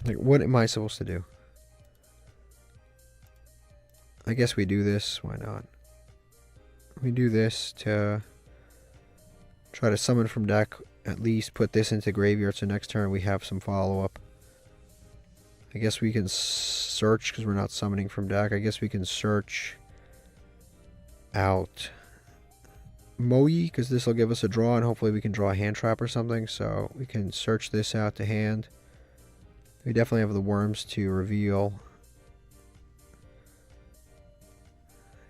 Like, what am I supposed to do? I guess we do this. Why not? We do this to try to summon from deck. At least put this into graveyard so next turn we have some follow-up. I guess we can search because we're not summoning from deck. I guess we can search out Moe because this will give us a draw and hopefully we can draw a hand trap or something. So we can search this out to hand. We definitely have the worms to reveal.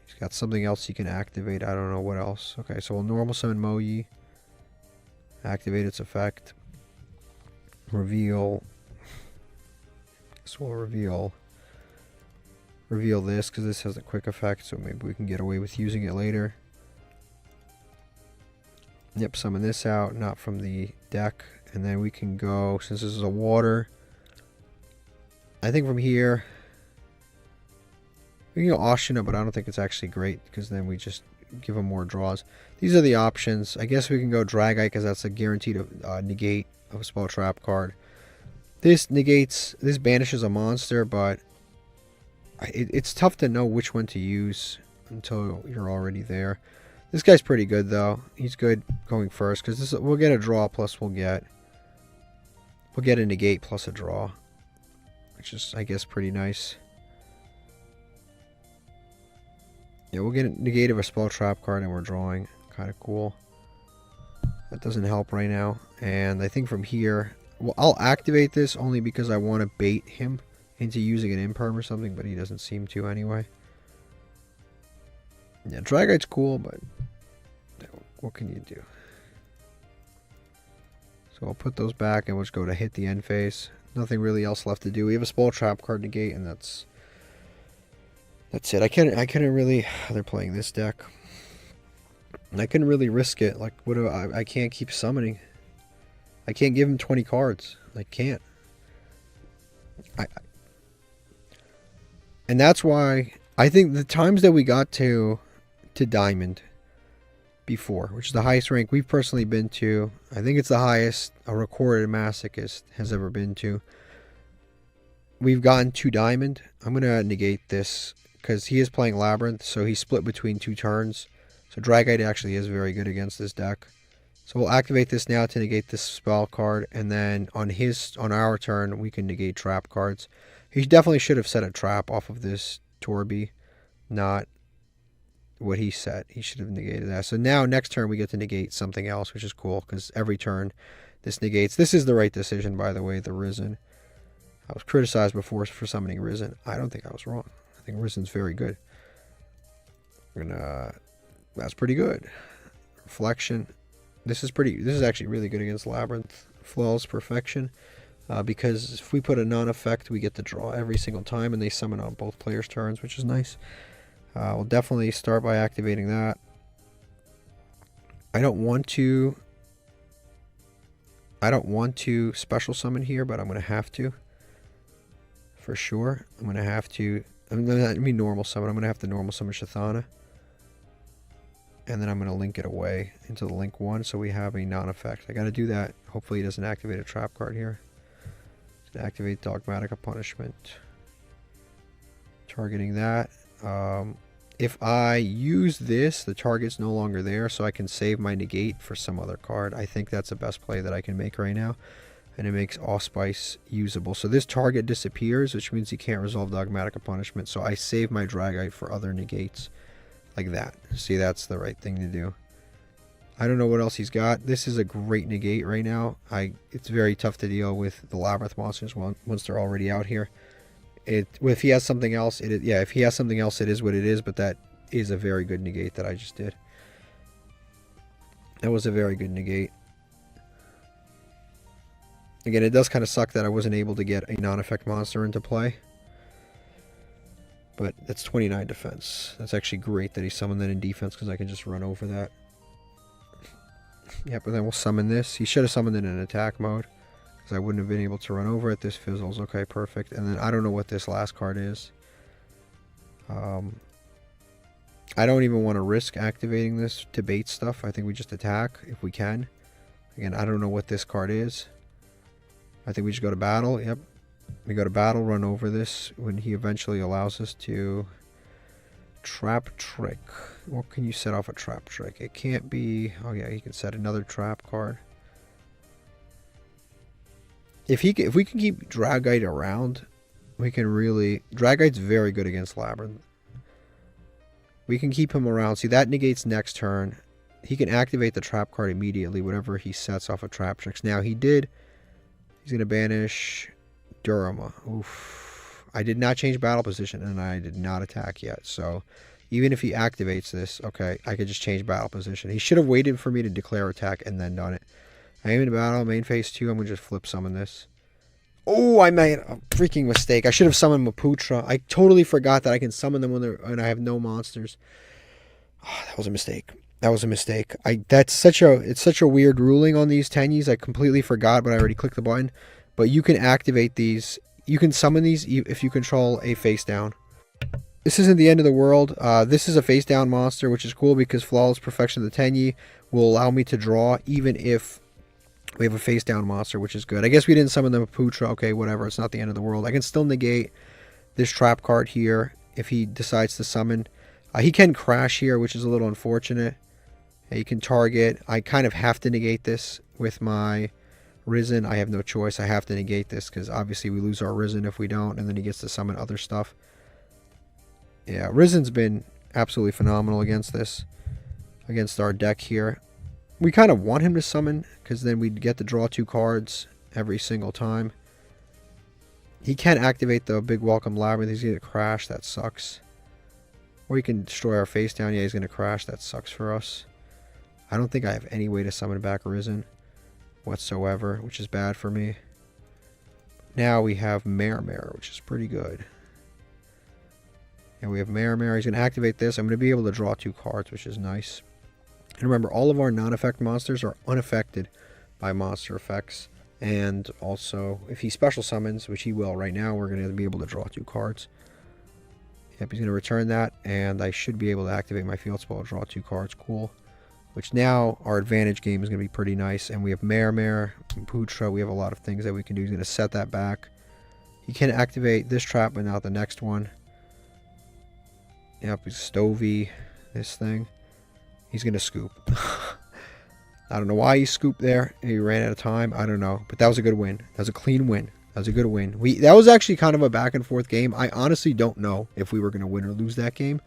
He's got something else he can activate. I don't know what else. Okay, so we'll normal summon Moe. Activate its effect. Reveal. So we'll reveal this because this has a quick effect, so maybe we can get away with using it later. Yep, summon this out, not from the deck, and then we can go, since this is a water, I think from here we can go Ashina, but I don't think it's actually great because then we just give them more draws. These are the options. I guess we can go Dragite because that's a guaranteed negate of a spell trap card. This banishes a monster, but it's tough to know which one to use until you're already there. This guy's pretty good, though. He's good going first, because we'll get a draw, plus we'll get a negate plus a draw. Which is, I guess, pretty nice. Yeah, we'll get a negate of a spell trap card, and we're drawing. Kind of cool. That doesn't help right now. And I think from here... Well, I'll activate this only because I want to bait him into using an imperm or something, but he doesn't seem to anyway. Yeah, Dragite's cool, but what can you do? So I'll put those back and we'll just go to hit the end phase. Nothing really else left to do. We have a spell trap card negate, and that's it. I couldn't really... They're playing this deck. I couldn't really risk it. Like, what do I can't keep summoning. I can't give him 20 cards. I can't. And that's why I think the times that we got to Diamond before, which is the highest rank we've personally been to, I think it's the highest a recorded Masochist has ever been to. We've gotten to Diamond. I'm going to negate this because he is playing Labyrinth, so he's split between 2 turns. So Dragite actually is very good against this deck. So we'll activate this now to negate this spell card, and then on our turn we can negate trap cards. He definitely should have set a trap off of this Torby, not what he set. He should have negated that. So now next turn we get to negate something else, which is cool because every turn this negates. This is the right decision, by the way, the Risen. I was criticized before for summoning Risen. I don't think I was wrong. I think Risen's very good. That's pretty good. Reflection. This is actually really good against Labyrinth. Flawless Perfection. Because if we put a non-effect, we get to draw every single time, and they summon on both players' turns, which is nice. We'll definitely start by activating that. I don't want to special summon here, but I'm going to have to. For sure. I'm going to have to... I mean normal summon. I'm going to have to normal summon Shathana. And then I'm going to link it away into the link 1 so we have a non-effect. I got to do that. Hopefully he doesn't activate a trap card here. Activate Dogmatic of Punishment. Targeting that. If I use this, the target's no longer there, so I can save my negate for some other card. I think that's the best play that I can make right now. and it makes Allspice usable. So this target disappears, which means he can't resolve Dogmatic Punishment. So I save my Dragite for other negates like that. See, that's the right thing to do. I don't know what else he's got. This is a great negate right now. It's very tough to deal with the Labyrinth monsters once they're already out here. If he has something else, if he has something else, it is what it is. But that is a very good negate that I just did. That was a very good negate. Again, it does kind of suck that I wasn't able to get a non-effect monster into play. But that's 29 defense. That's actually great that he summoned that in defense because I can just run over that. Yep, and then we'll summon this. He should have summoned it in attack mode because I wouldn't have been able to run over it. This fizzles. Okay, perfect. And then I don't know what this last card is. I don't even want to risk activating this to bait stuff. I think we just attack if we can. Again, I don't know what this card is. I think we just go to battle. Yep. We go to battle, run over this when he eventually allows us to. Trap Trick. What can you set off a Trap Trick? It can't be... Oh yeah, you can set another trap card. If we can keep Dragite around, we can really... Dragite's very good against Labyrinth. We can keep him around. See, that negates next turn. He can activate the trap card immediately, whatever he sets off of Trap Tricks. Now, he's going to banish Durama. Oof. I did not change battle position, and I did not attack yet. So, even if he activates this, okay, I could just change battle position. He should have waited for me to declare attack and then done it. I am in battle, main phase 2. I'm going to just flip summon this. Oh, I made a freaking mistake. I should have summoned Maputra. I totally forgot that I can summon them when I have no monsters. Oh, that was a mistake. That was a mistake. It's such a weird ruling on these Tenyis. I completely forgot, but I already clicked the button. But you can activate these. You can summon these if you control a face down. This isn't the end of the world. This is a face down monster, which is cool because Flawless Perfection of the Tenyi will allow me to draw even if we have a face down monster, which is good. I guess we didn't summon the Maputra. Okay, whatever. It's not the end of the world. I can still negate this trap card here if he decides to summon. He can crash here, which is a little unfortunate. He can target. I kind of have to negate this with my Risen. I have no choice. I have to negate this because obviously we lose our Risen if we don't, and then he gets to summon other stuff. Yeah, Risen's been absolutely phenomenal against our deck here. We kind of want him to summon because then we'd get to draw 2 cards every single time. He can't activate the big Welcome Labyrinth. He's going to crash. That sucks. Or he can destroy our face down. Yeah, he's going to crash. That sucks for us. I don't think I have any way to summon back Risen whatsoever, which is bad for me. Now we have Mare, which is pretty good. And we have Mare. He's going to activate this. I'm going to be able to draw 2 cards, which is nice. And remember, all of our non-effect monsters are unaffected by monster effects. And also, if he special summons, which he will right now, we're going to be able to draw 2 cards. Yep, he's going to return that, and I should be able to activate my field spell and draw 2 cards. Cool. Which now, our advantage game is going to be pretty nice. And we have Mare, Putra. We have a lot of things that we can do. He's going to set that back. He can activate this trap, but not the next one. Yep, he's Stovey, this thing. He's going to scoop. I don't know why he scooped there. He ran out of time. I don't know. But that was a good win. That was a clean win. That was a good win. That was actually kind of a back and forth game. I honestly don't know if we were going to win or lose that game.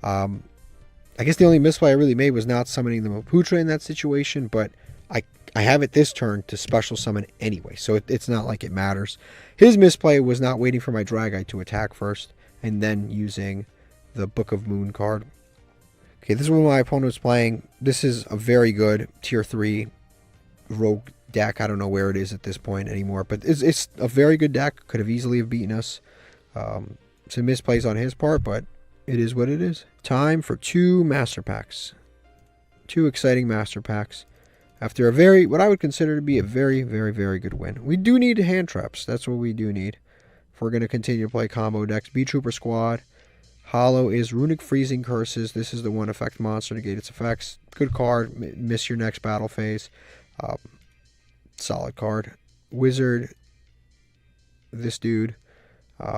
I guess the only misplay I really made was not summoning the Maputra in that situation. But I have it this turn to special summon anyway. So it's not like it matters. His misplay was not waiting for my Dragite to attack first. And then using the Book of Moon card. Okay, this is what my opponent was playing. This is a very good tier 3 rogue deck. I don't know where it is at this point anymore, but it's a very good deck. Could have easily have beaten us. Some misplays on his part, but it is what it is. Time for 2 master packs. 2 exciting master packs. After a what I would consider to be a very, very, very good win. We do need hand traps. That's what we do need. If we're going to continue to play combo decks. B-Trooper Squad. Hollow is Runic Freezing Curses. This is the 1 effect monster, negate its effects. Good card. Miss your next battle phase. Solid card. Wizard. This dude.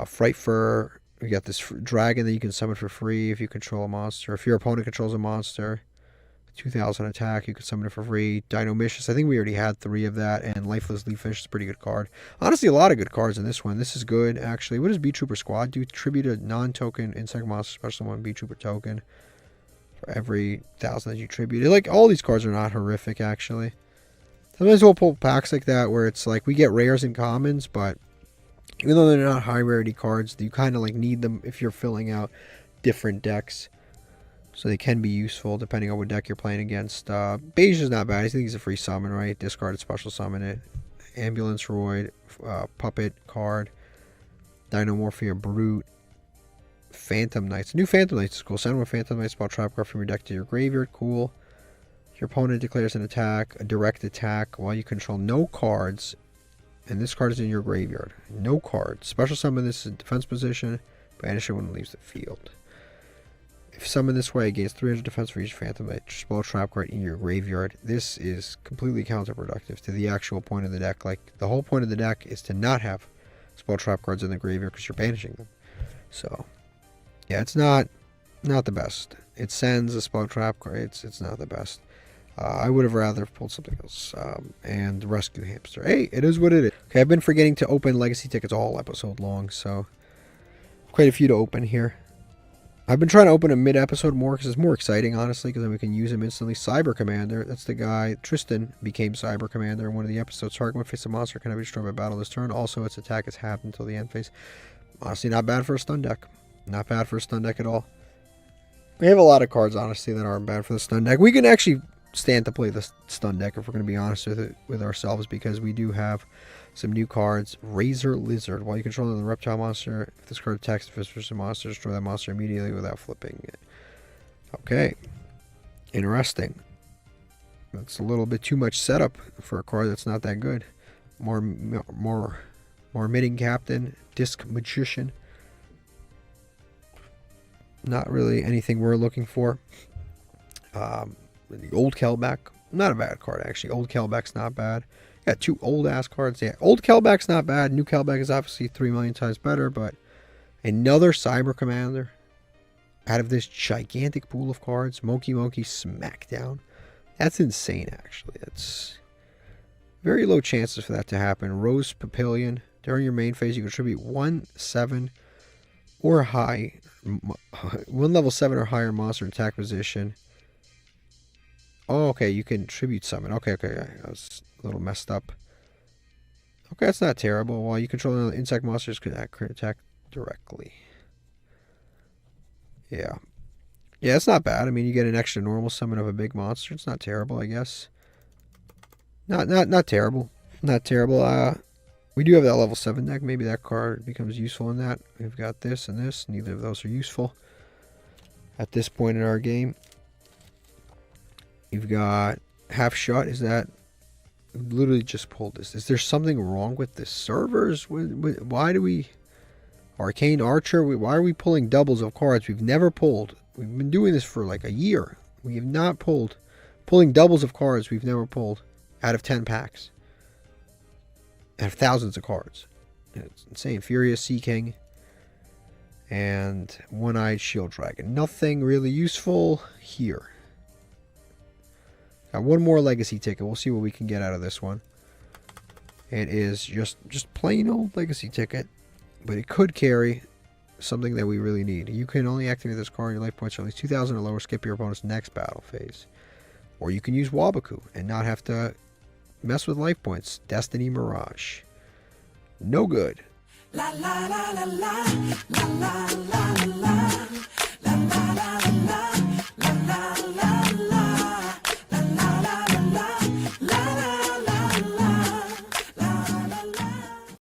Fright Fur. We got this dragon that you can summon for free if you control a monster. If your opponent controls a monster. 2,000 attack. You can summon it for free. Dinomicious. I think we already had 3 of that. And Lifeless Leaffish is a pretty good card. Honestly, a lot of good cards in this one. This is good, actually. What does Bee Trooper Squad do? Tribute a non-token insect monster special one Bee Trooper token for every 1,000 that you tribute. Like, all these cards are not horrific, actually. Sometimes we'll pull packs like that where it's like we get rares and commons, but even though they're not high rarity cards, you kind of like need them if you're filling out different decks. So they can be useful depending on what deck you're playing against. Beige is not bad. I think he's a free summon, right? Discard it, special summon it. Ambulance Roid, Puppet card. Dinomorphia Brute. Phantom Knights. New Phantom Knights is cool. Send one Phantom Knights spell trap card from your deck to your graveyard. Cool. Your opponent declares an attack, a direct attack, while you control no cards. And this card is in your graveyard. No cards. Special summon this in defense position. Banish it when it leaves the field. If summoned this way, it gains 300 defense for each Phantom Knight spell trap card in your graveyard. This is completely counterproductive to the actual point of the deck. Like, the whole point of the deck is to not have spell trap cards in the graveyard because you're banishing them. So, yeah, it's not the best. It sends a spell trap card. It's not the best. I would have rather pulled something else. And Rescue Hamster. Hey, it is what it is. Okay, I've been forgetting to open legacy tickets all episode long, so quite a few to open here. I've been trying to open a mid-episode more because it's more exciting, honestly, because then we can use him instantly. Cyber Commander, that's the guy. Tristan became Cyber Commander in one of the episodes. Target when face a monster cannot be destroyed by battle this turn. Also, its attack is halved until the end phase. Honestly, not bad for a stun deck. Not bad for a stun deck at all. We have a lot of cards, honestly, that aren't bad for the stun deck. We can actually stand to play the stun deck if we're going to be honest with ourselves, because we do have some new cards. Razor Lizard. While you control the reptile monster, if this card attacks the vicious monster, destroy that monster immediately without flipping it. Okay. Interesting. That's a little bit too much setup for a card that's not that good. More Mitting Captain. Disc Magician. Not really anything we're looking for. The Old Kelback, not a bad card actually. Old Kelback's not bad. Got 2 old ass cards. Yeah, Old Kelback's not bad. New Kelback is obviously 3 million times better, but another Cyber Commander out of this gigantic pool of cards. Monkey Smackdown. That's insane actually. That's very low chances for that to happen. Rose Papillion. During your main phase, you contribute 1, 7, or high. 1 level 7 or higher monster attack position. Oh, okay, you can tribute summon. Okay, I was a little messed up. Okay, that's not terrible. While you control another insect monsters could attack directly. Yeah. Yeah, it's not bad. I mean, you get an extra normal summon of a big monster. It's not terrible, I guess. Not terrible. Not terrible. We do have that level 7 deck. Maybe that card becomes useful in that. We've got this and this. Neither of those are useful at this point in our game. You've got Half Shot. Is that... literally just pulled this. Is there something wrong with the servers? Why do we... Arcane Archer? Why are we pulling doubles of cards we've never pulled? We've been doing this for like a year. We have not pulled... Pulling doubles of cards we've never pulled out of 10 packs. Out of thousands of cards. It's insane. Furious Sea King. And One-Eyed Shield Dragon. Nothing really useful here. Got one more legacy ticket. We'll see what we can get out of this one. It is just plain old legacy ticket, but it could carry something that we really need. You can only activate this card on your life points at least 2,000 or lower. Skip your opponent's next battle phase. Or you can use Wabaku and not have to mess with life points. Destiny Mirage. No good. La la la la la la la la la la la la la la la.